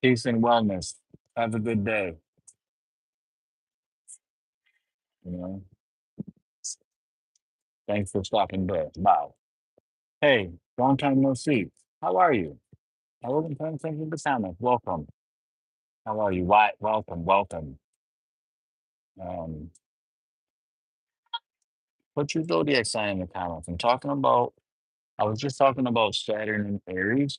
Peace and wellness. Have a good day. You know, thanks for stopping by. Wow. Hey, long time no see. How are you? I wasn't paying attention to the comments. Welcome. How are you? Why? Welcome, welcome. Um, put your zodiac sign in the comments. I was just talking about Saturn and Aries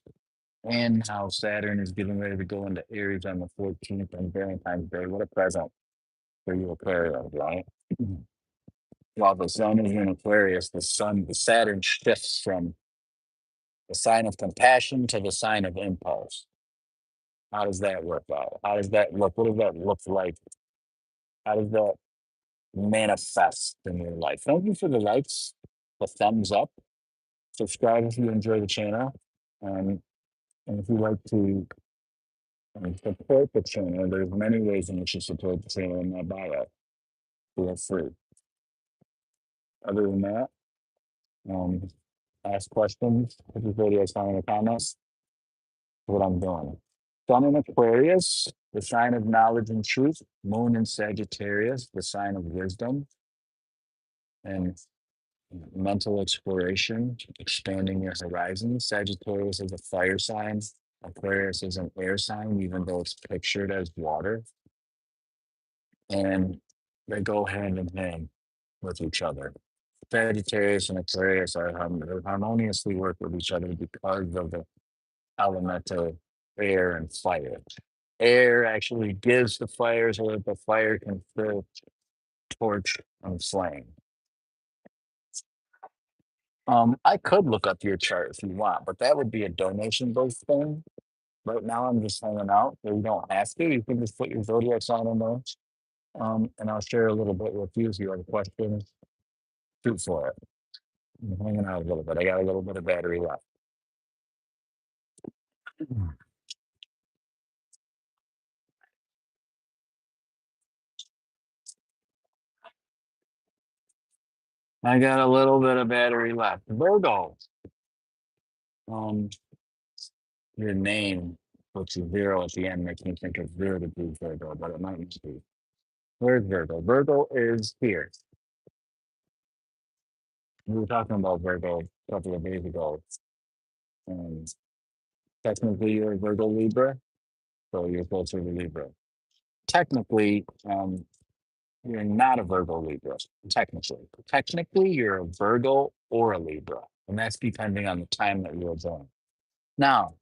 and how Saturn is getting ready to go into Aries on the 14th on Valentine's Day. What a present for you Aquarius, right? While the sun is in Aquarius, the Saturn shifts from the sign of compassion to the sign of impulse. How does that work out? How does that look? What does that look like? How does that manifest in your life? Thank you for the likes, the thumbs up. Subscribe if you enjoy the channel. Um, and if you like to support the channel, there's many ways in which you support the channel in my bio. Feel free. Other than that, um, ask questions. Put your videos down in the comments. What I'm doing. Sun in Aquarius, the sign of knowledge and truth. Moon in Sagittarius, the sign of wisdom and mental exploration, expanding your horizons. Sagittarius is a fire sign. Aquarius is an air sign, even though it's pictured as water. And they go hand in hand with each other. Sagittarius and Aquarius they harmoniously work with each other because of the elemental air and fire. air actually gives the fire so that the fire can fill torch and flame. I could look up your chart if you want, but that would be a donation-based thing. Right now, I'm just hanging out, so you don't have to. You can just put your zodiac sign in there, and I'll share a little bit with you if you have questions. Shoot for it. I'm hanging out a little bit. I got a little bit of battery left. I got a little bit of battery left. Virgo. Um, your name, which is zero at the end, makes me think of 0 degrees Virgo, but it might not be. Where's Virgo? Virgo is here. We were talking about Virgo a couple of days ago. And technically, you're a Virgo Libra, so you're closer to Libra. Technically, you're not a Virgo Libra. Technically, you're a Virgo or a Libra, and that's depending on the time that you were born. Now,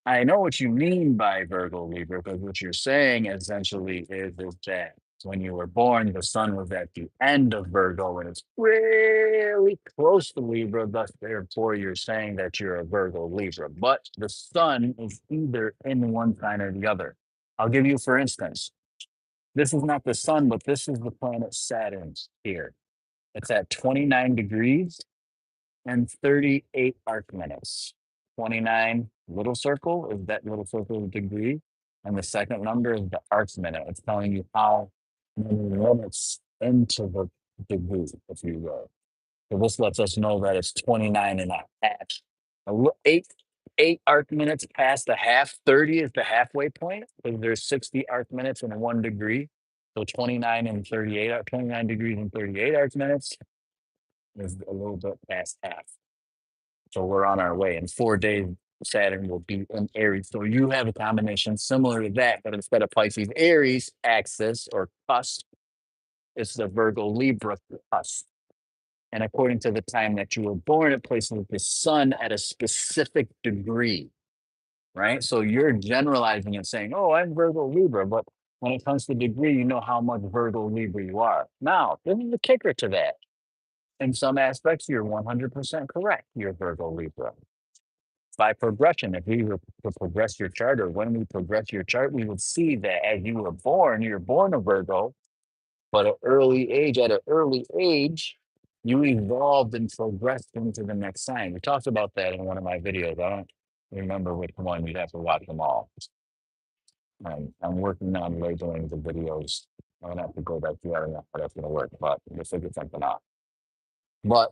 I know what you mean by Virgo Libra, because what you're saying essentially is that when you were born, the sun was at the end of Virgo and it's really close to Libra. Thus, therefore, you're saying that you're a Virgo Libra. But the sun is either in one sign or the other. I'll give you, for instance, this is not the sun, but this is the planet Saturn here. It's at 29 degrees and 38 arc minutes. 29 little circle is that little circle of degree. And the second number is the arc minute. It's telling you how many minutes into the degree, if you will. So this lets us know that it's 29 and a half. Eight arc minutes past the half, 30 is the halfway point, because there's 60 arc minutes in 1 degree. So 29 and 38, 29 degrees and 38 arc minutes is a little bit past half. So we're on our way. In 4 days, Saturn will be in Aries. So you have a combination similar to that, but instead of Pisces Aries axis or cusp, it's the Virgo Libra cusp. And according to the time that you were born, it places the sun at a specific degree, right? So you're generalizing and saying, oh, I'm Virgo Libra, but when it comes to degree, you know how much Virgo Libra you are. Now, this is the kicker to that. In some aspects, you're 100% correct. You're Virgo Libra. By progression, if we were to progress your chart, or when we progress your chart, we would see that as you were born, you're born a Virgo, but at an early age, you evolved and progressed into the next sign. We talked about that in one of my videos. I don't remember which one. You'd have to watch them all. I'm working on labeling the videos. I'm gonna have to go back to that. I don't know how that's gonna work, but we'll figure something out. But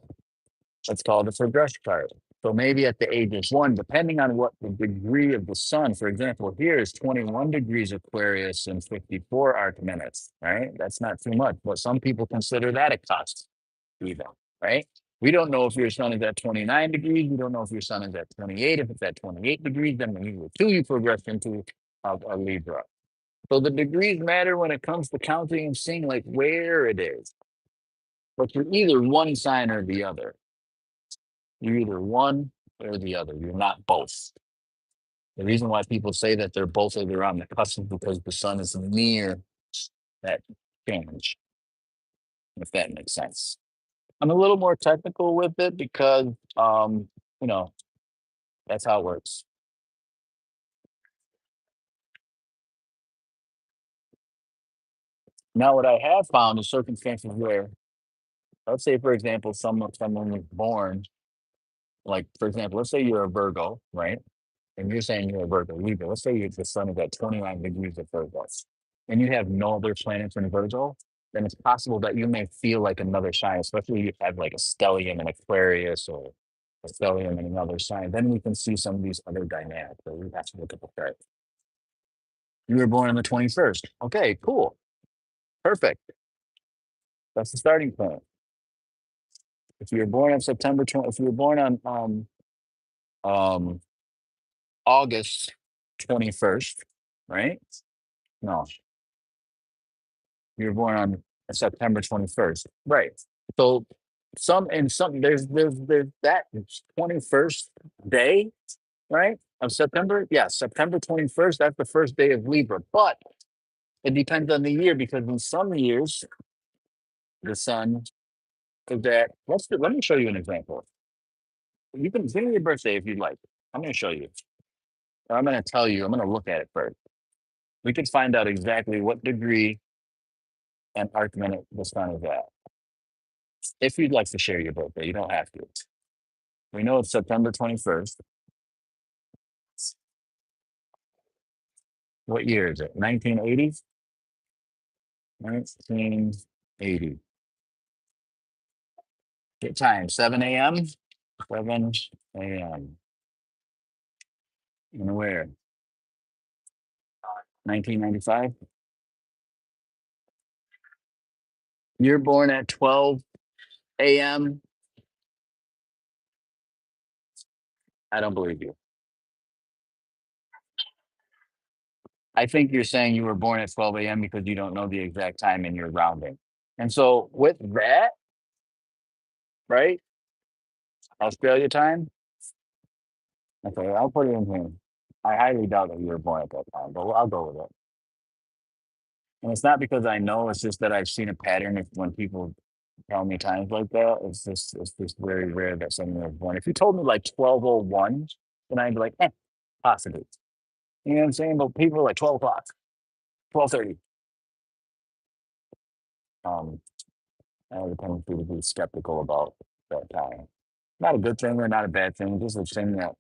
it's called a progress chart. So maybe at the age of 1, depending on what the degree of the sun, for example, here is 21 degrees Aquarius and 54 arc minutes, right? That's not too much, but some people consider that a cusp even, right? We don't know if your sun is at 29 degrees. We don't know if your sun is at 28. If it's at 28 degrees, then when you progress into a Libra. So the degrees matter when it comes to counting and seeing like where it is. But you're either one sign or the other. You're either one or the other. You're not both. The reason why people say that they're both or they're on the cusp is because the sun is near that change, if that makes sense. I'm a little more technical with it because, you know, that's how it works. Now, what I have found is circumstances where, let's say, for example, someone was born, like, for example, let's say you're a Virgo, right? And you're saying you're a Virgo Libra. Let's say the sun is at 29 degrees of Virgo, and you have no other planets in Virgo, then it's possible that you may feel like another sign, especially if you have like a stellium in Aquarius or a stellium in another sign. Then we can see some of these other dynamics. So we have to look at the chart. You were born on the 21st. Okay, cool. Perfect. That's the starting point. If you were born on September 20, if you were born on um August 21st, right? No, you were born on September 21st. Right. So there's that 21st day, right? of September. Yeah, September 21st. That's the first day of Libra. But it depends on the year because in some years, the sun is at, let me show you an example. You can give me your birthday if you'd like. I'm going to show you. Or I'm going to tell you, I'm going to look at it first. We can find out exactly what degree and arc minute the sun is at. If you'd like to share your birthday, you don't have to. We know it's September 21st. What year is it? 1980? 1980. What time? 7 a.m.? 7 a.m. And where? 1995? You're born at 12 a.m.? I don't believe you. I think you're saying you were born at 12 a.m. because you don't know the exact time and you're rounding. And so with that, right? Australia time? Okay, I'll put it in here. I highly doubt that you were born at that time, but I'll go with it. And it's not because I know, it's just that I've seen a pattern of when people tell me times like that. It's just very rare that someone was born. If you told me like 12:01, then I'd be like, possibly. You know what I'm saying? But people are like 12 o'clock, 12:30. Um, I have a tendency to be skeptical about that time. Not a good thing or not a bad thing, just a thing that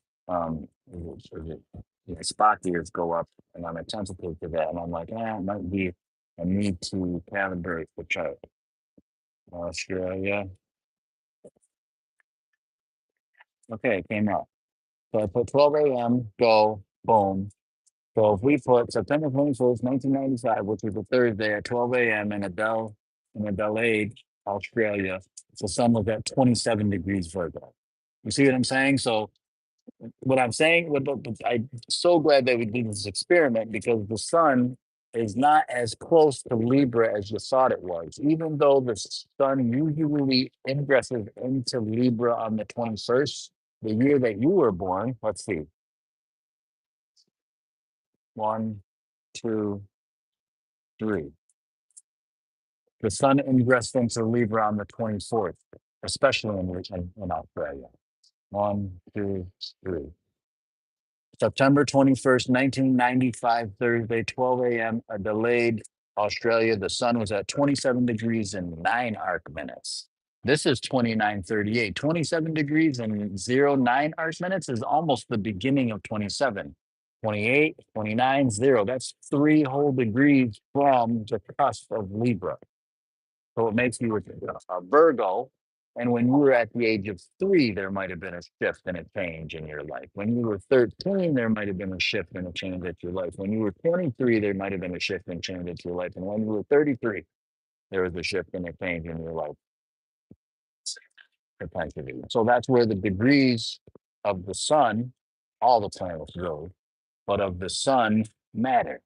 spot years go up and I'm attentive to that. And I'm like, it might be a need to calibrate the chart. Australia. Okay, it came up. So I put 12 a.m., go, boom. So if we put September 21st, 1995, which is a Thursday at 12 a.m. in Adelaide, Australia, the sun was at 27 degrees Virgo. You see what I'm saying? So what I'm saying, I'm so glad that we did this experiment because the sun is not as close to Libra as you thought it was. Even though the sun usually ingresses into Libra on the 21st, the year that you were born, let's see, one, two, three. The sun ingressed into Libra on the 24th, especially in Australia. One, two, three. September 21st, 1995, Thursday, 12 a.m., a delayed Australia. The sun was at 27 degrees and 9 arc minutes. This is 29:38. 27 degrees and 09 arc minutes is almost the beginning of 27. 28, 29, 0. That's 3 whole degrees from the cusp of Libra. So it makes you a Virgo. And when you were at the age of 3, there might have been a shift and a change in your life. When you were 13, there might have been a shift and a change at your life. When you were 23, there might have been a shift and change at your life. And when you were 33, there was a shift and a change in your life. Potentially. So that's where the degrees of the sun, all the planets go, but of the sun matter.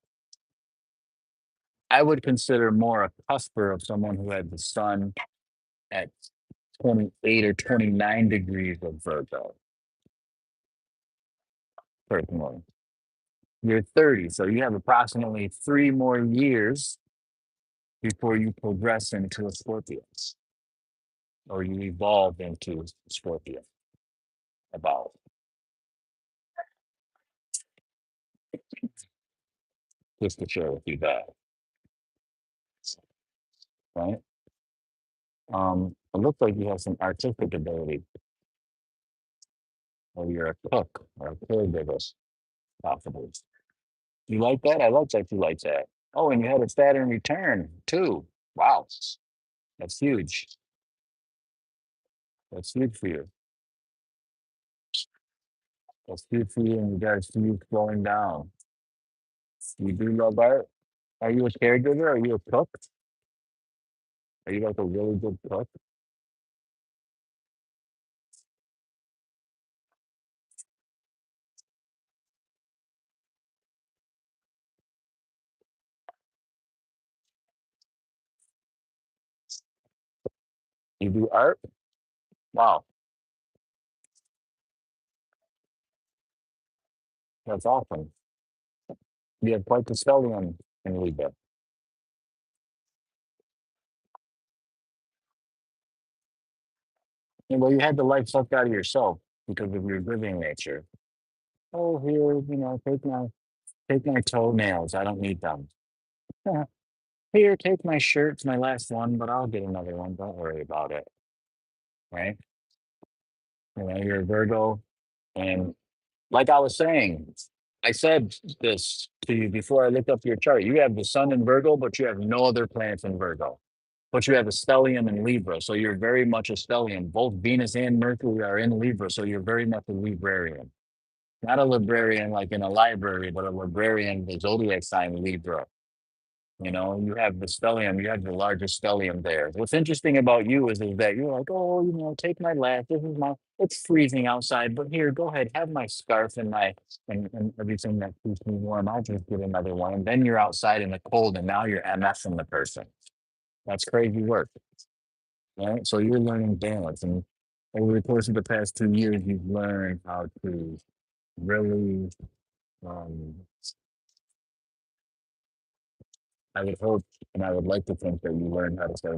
I would consider more a cusper of someone who had the sun at 28 or 29 degrees of Virgo, personally. You're 30, so you have approximately 3 more years before you progress into a Scorpio or you evolve into Scorpio. About just to share with you that, right? It looks like you have some artistic ability, or you're a cook or a caregiver, possibly. You like that? I like that you like that. Oh, and you had a Saturn return too. Wow, that's huge. That's huge for you. That's good for you in regards to you slowing down. You do love art. Are you a caregiver? Are you a cook? Are you like a really good cook? You do art? Wow. That's awesome. You have quite the stellium in Libra. And well, you had the life sucked out of yourself because of your giving nature. Oh, here, take my toenails. I don't need them. Here, take my shirt. It's my last one, but I'll get another one. Don't worry about it. Right? You're a Virgo, and like I was saying, I said this to you before I looked up your chart. You have the sun in Virgo, but you have no other planets in Virgo. But you have a stellium in Libra, so you're very much a stellium. Both Venus and Mercury are in Libra, so you're very much a Librarian. Not a librarian like in a library, but a librarian, the zodiac sign Libra. You have the stellium, you have the largest stellium there. What's interesting about you is that you're like, oh, take my laugh. It's freezing outside, but here, go ahead, have my scarf and everything that keeps me warm. I'll just get another one. And then you're outside in the cold and now you're MSing the person. That's crazy work, right? So you're learning balance. And over the course of the past 2 years, you've learned how to really, um, I would hope and I would like to think that you learned how to say,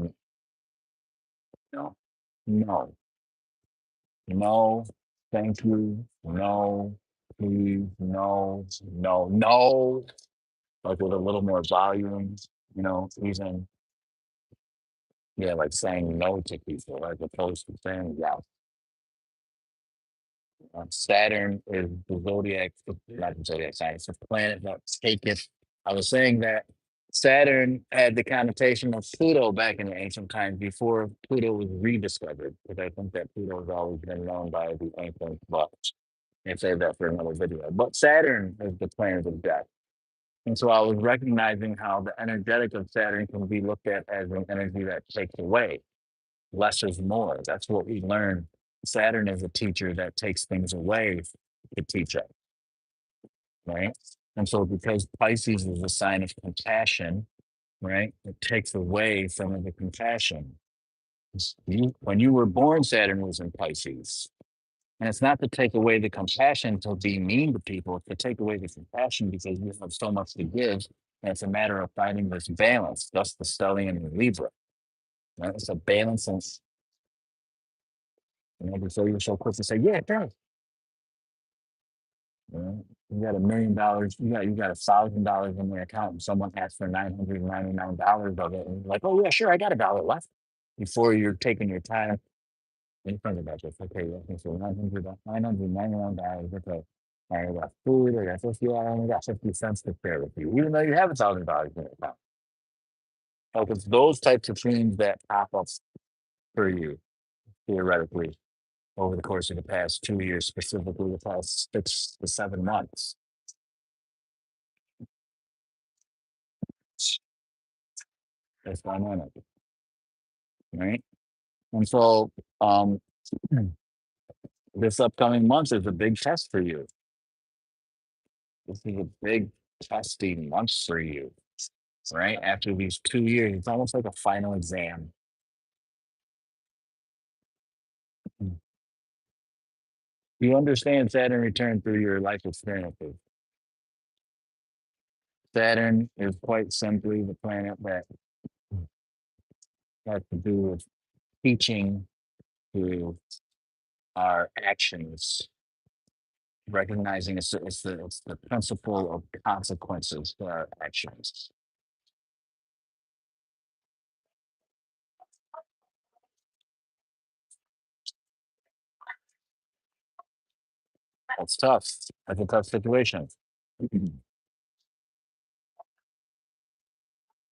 no, no, no, thank you, no, please, no, no, no, like with a little more volume, even, yeah, like saying no to people as opposed to saying yes. Saturn is the zodiac, not the zodiac sign, it's a planet that taketh. I was saying that Saturn had the connotation of Pluto back in the ancient times before Pluto was rediscovered, because I think that Pluto has always been known by the ancients, but and save that for another video. But Saturn is the planet of death. And so I was recognizing how the energetic of Saturn can be looked at as an energy that takes away. Less is more. That's what we learn. Saturn is a teacher that takes things away to teach us, right? And so because Pisces is a sign of compassion, right? It takes away some of the compassion. When you were born, Saturn was in Pisces. And it's not to take away the compassion to be mean to people, it's to take away the compassion because you have so much to give. And it's a matter of finding this balance, thus the stellium and Libra. Right? It's a balance. And so you're so quick to say, yeah, thanks. You got $1 million, you got $1,000 in your account, and someone asks for $999 of it, and you're like, oh yeah, sure, I got $1 left. Before you're taking your time and think about this. Okay, okay, so $999. Okay. I got food, I got 50, I only got 50 cents to share with you, even though you have $1,000 in your account. Like it's those types of things that pop up for you theoretically over the course of the past 2 years, specifically the past 6 to 7 months. That's dynamic, right? And so um, this upcoming month is a big test for you. This is a big testing month for you, right? After these 2 years, it's almost like a final exam. Mm. You understand Saturn return through your life experiences. Saturn is quite simply the planet that has to do with teaching through our actions, recognizing it's the principle of consequences for our actions. That's tough. That's a tough situation.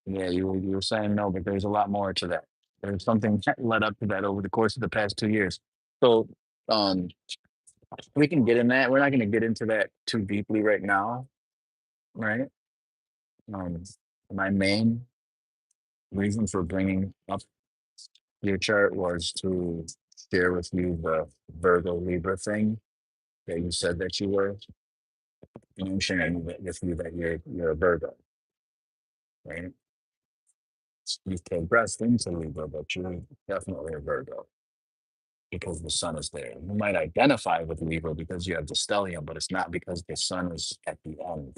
Yeah, you were saying no, but there's a lot more to that. There's something that led up to that over the course of the past 2 years. So um, we can get in that. We're not going to get into that too deeply right now, right? Um, my main reason for bringing up your chart was to share with you the Virgo Libra thing that you said that you were. And I'm sharing with you that you're a Virgo, right? You progressed into Libra, but you're definitely a Virgo. because the sun is there. You might identify with Libra because you have the stellium, but it's not because the sun is at the end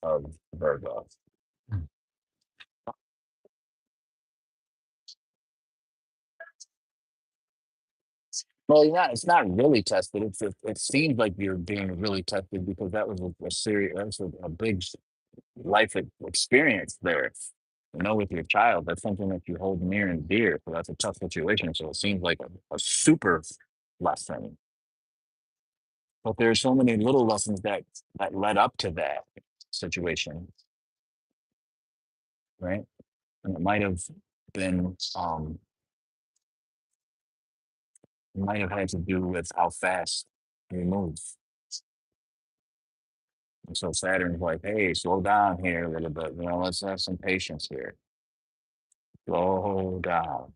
of Virgo. Mm. Well, yeah, it's not really tested. It seems like you're being really tested because that was a serious, that's a big life experience there. You know, with your child, that's something that you hold near and dear. So that's a tough situation. So it seems like a super lesson. But there's so many little lessons that led up to that situation, right? And it been might have had to do with how fast you move. And so Saturn's like, hey, slow down here a little bit. You know, let's have some patience here. Slow down.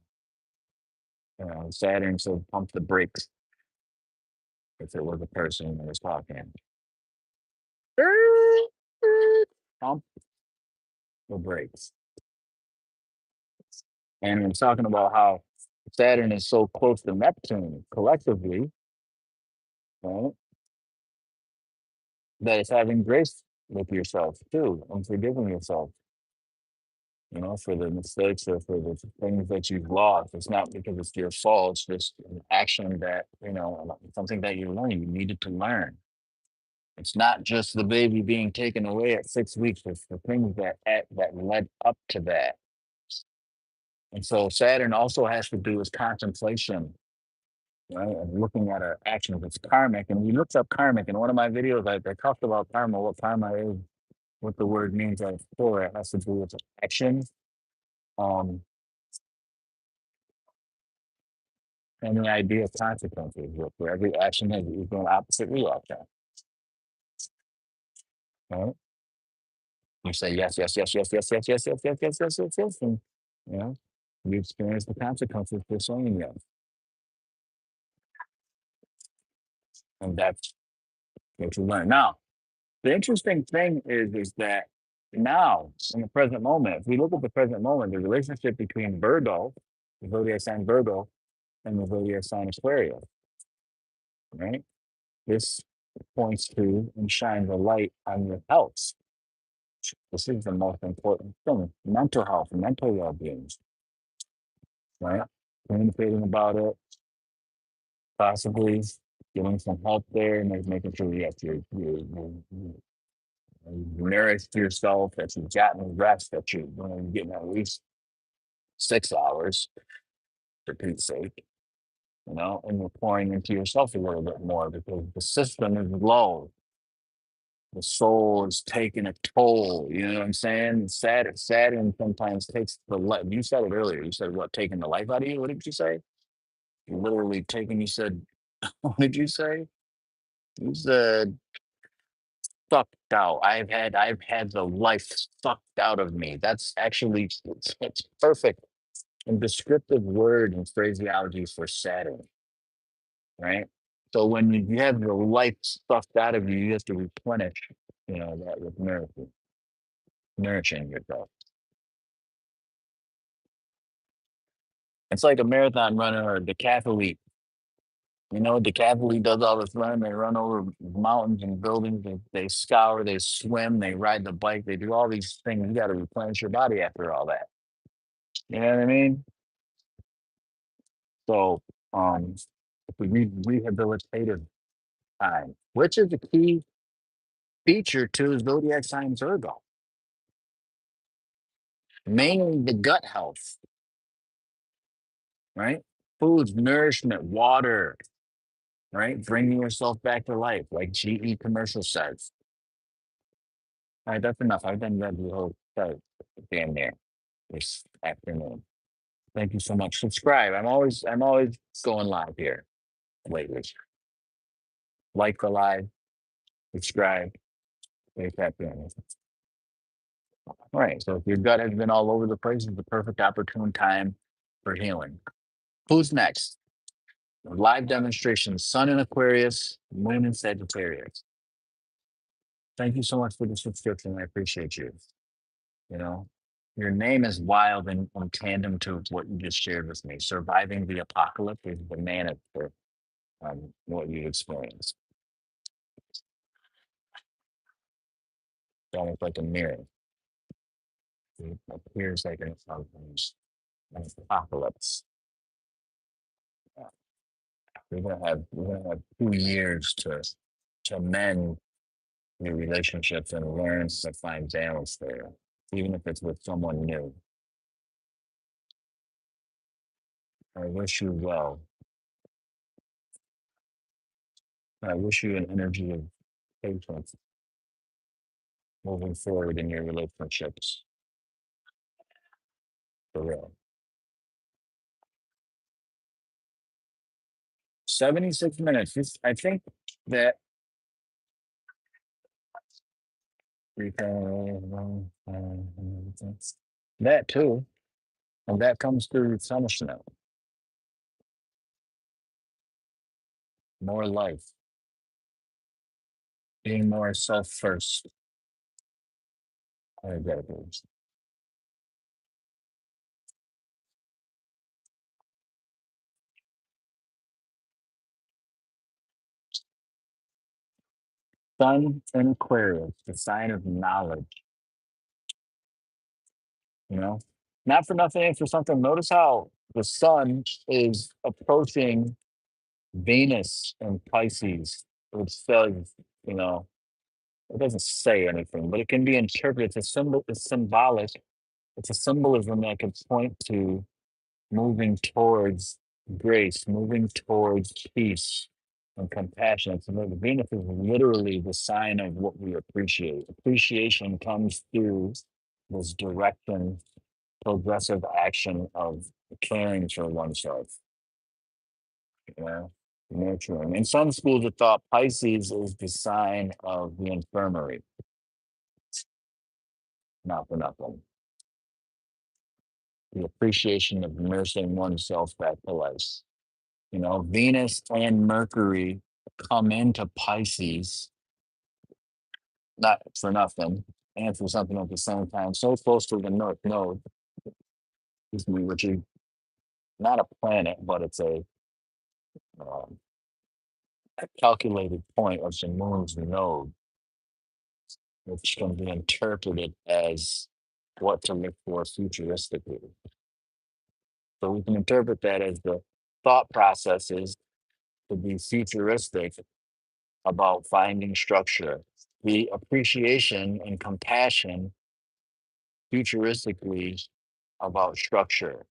You know, Saturn said pump the brakes if it was a person that was talking. Pump the brakes. And it's talking about how Saturn is so close to Neptune collectively, right? That it's having grace with yourself too and forgiving yourself, you know, for the mistakes or for the things that you've lost. It's not because it's your fault, it's just an action that, you know, something that you learned, you needed to learn. It's not just the baby being taken away at 6 weeks, it's the things that led up to that. And so Saturn also has to do with contemplation, right? And looking at our actions. It's karmic. And we looked up karmic in one of my videos. I talked about karma, what karma is, what the word means at its core. It has to do with action. Um, and the idea of consequences. For every action has equal and opposite reaction. Right? You say yes, yes, yes, yes, yes, yes, yes, yes, yes, yes, yes, yes, yes, and you know, you experience the consequences for saying yes. And that's what you learn. Now, the interesting thing is that now, in the present moment, if we look at the present moment, the relationship between Virgo, the zodiac sign Virgo, and the zodiac sign Aquarius, right? This points to and shines a light on your health. This is the most important thing. Mental health, mental well-being, right? Communicating about it, possibly getting some help there, and making sure that you nourished yourself, that you've gotten rest, that you're getting at least 6 hours, for Pete's sake, you know, and you're pouring into yourself a little bit more because the system is low. The soul is taking a toll. You know what I'm saying? Saturn sometimes takes the life. You said it earlier. You said what? Taking the life out of you. What did you say? Literally taking. You said. What did you say? You said sucked out. I've had the life sucked out of me. That's actually it's perfect and descriptive word and phraseology for Saturn, right? So when you have the life sucked out of you, you have to replenish, you know, that with nourishing yourself. It's like a marathon runner or a decathlete. You know, a decathlete does all this running. They run over mountains and buildings. They scour, they swim, they ride the bike. They do all these things. You got to replenish your body after all that. You know what I mean? So, if we need rehabilitative time, which is the key feature to zodiac sign Virgo, mainly the gut health, right? Foods, nourishment, water, right? Bringing yourself back to life, like GE commercial says. All right, that's enough. I've done that the whole damn near this afternoon. Thank you so much. Subscribe. I'm always going live here lately. Like the live, subscribe. Stay tapped in. All right. So if your gut has been all over the place, it's the perfect opportune time for healing. Who's next? Live demonstration, Sun in Aquarius, Moon in Sagittarius. Thank you so much for the subscription. I appreciate you. You know, Your name is wild in tandem to what you just shared with me. Surviving the apocalypse is the mantra for what you experience. It's almost like a mirror. It appears like an apocalypse. We're gonna have 2 years to mend your relationships and learn to find balance there, even if it's with someone new. I wish you well. I wish you an energy of patience moving forward in your relationships for real. 76 minutes. I think that that too, and that comes through punishment, more life, being more self first. I get it. Sun in Aquarius, the sign of knowledge, you know? Not for nothing, and for something. Notice how the sun is approaching Venus and Pisces, which says, you know, it doesn't say anything, but it can be interpreted. It's a symbol, it's symbolic. It's a symbolism that can point to moving towards grace, moving towards peace and compassion. So the Venus is literally the sign of what we appreciate. Appreciation comes through this direction, progressive action of caring for oneself, you know, nurturing. In some schools of thought, Pisces is the sign of the infirmary, not for nothing. The appreciation of nursing oneself back to life. You know, Venus and Mercury come into Pisces, not for nothing, and for something at the same time, so close to the North Node, excuse me, which is not a planet, but it's um, a calculated point of the moon's node, which can be interpreted as what to look for futuristically. So we can interpret that as the thought processes to be futuristic about finding structure, the appreciation and compassion futuristically about structure,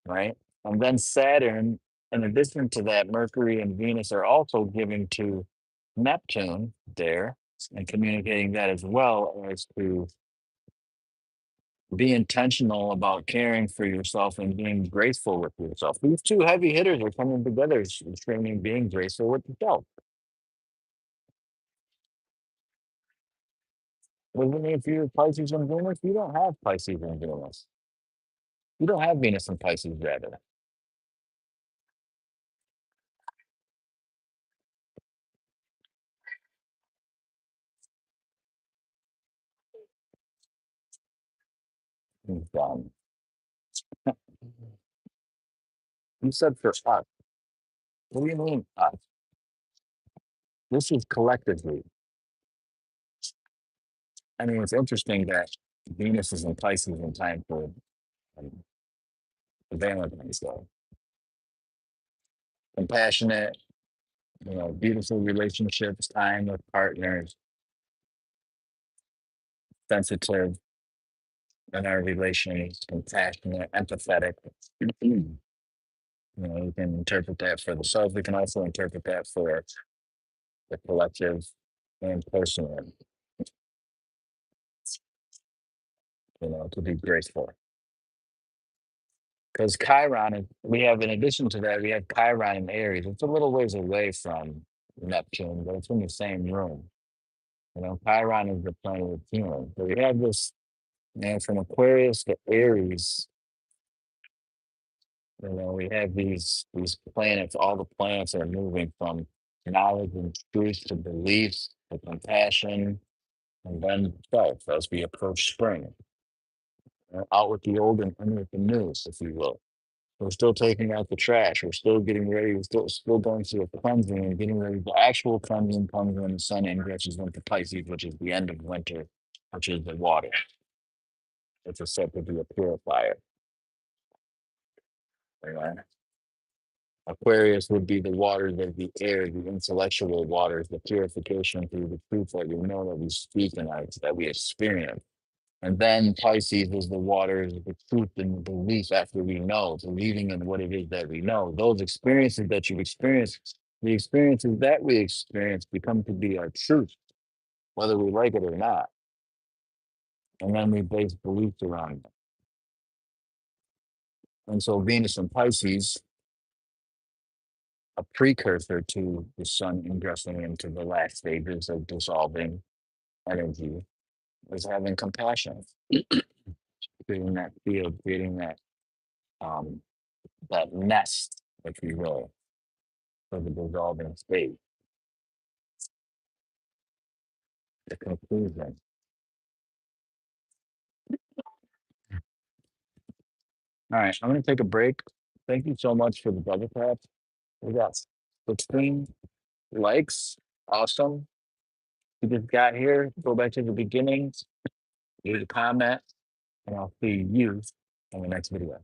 right? And then Saturn, in addition to that, Mercury and Venus are also giving to Neptune there and communicating that as well as to be intentional about caring for yourself and being graceful with yourself. These two heavy hitters are coming together, screaming being graceful with yourself. Doesn't mean if you're Pisces and Venus, you don't have Pisces and Venus. You don't have Venus and Pisces, rather. Um, you said for us. What do you mean us? This is collectively. I mean, it's interesting that Venus is in Pisces in time for um, Valentine's Day. Compassionate, you know, beautiful relationships, time with partners, sensitive in our relations, compassionate, empathetic. You know, you can interpret that for the self. We can also interpret that for the collective and personal, you know, to be graceful. Because Chiron, we have, in addition to that, we have Chiron in Aries. It's a little ways away from Neptune, but it's in the same room. You know, Chiron is the planet of healing. So we have this, man, from Aquarius to Aries, you know, we have these planets, all the planets are moving from knowledge and truth to beliefs to compassion and then self as we approach spring. Out with the old and in with the new, if you will. We're still taking out the trash. We're still getting ready. We're still going through a cleansing and getting ready. The actual cleansing comes when the sun ingresses into Pisces, which is the end of winter, which is the water. It's a set to be a purifier. Right? Aquarius would be the waters of the air, the intellectual waters, the purification through the truth that we know, that we speak, and that we experience. And then Pisces is the waters, the truth and the belief after we know, believing in what it is that we know. Those experiences that you experience, the experiences that we experience become to be our truth, whether we like it or not. And then we base beliefs around it. And so Venus and Pisces, a precursor to the sun ingressing into the last stages of dissolving energy, is having compassion, creating that field, creating um, that nest, if you will, for the dissolving state, the conclusion. All right, I'm going to take a break. Thank you so much for the double tap. We got 16 likes. Awesome. You just got here. Go back to the beginning, leave a comment, and I'll see you in the next video.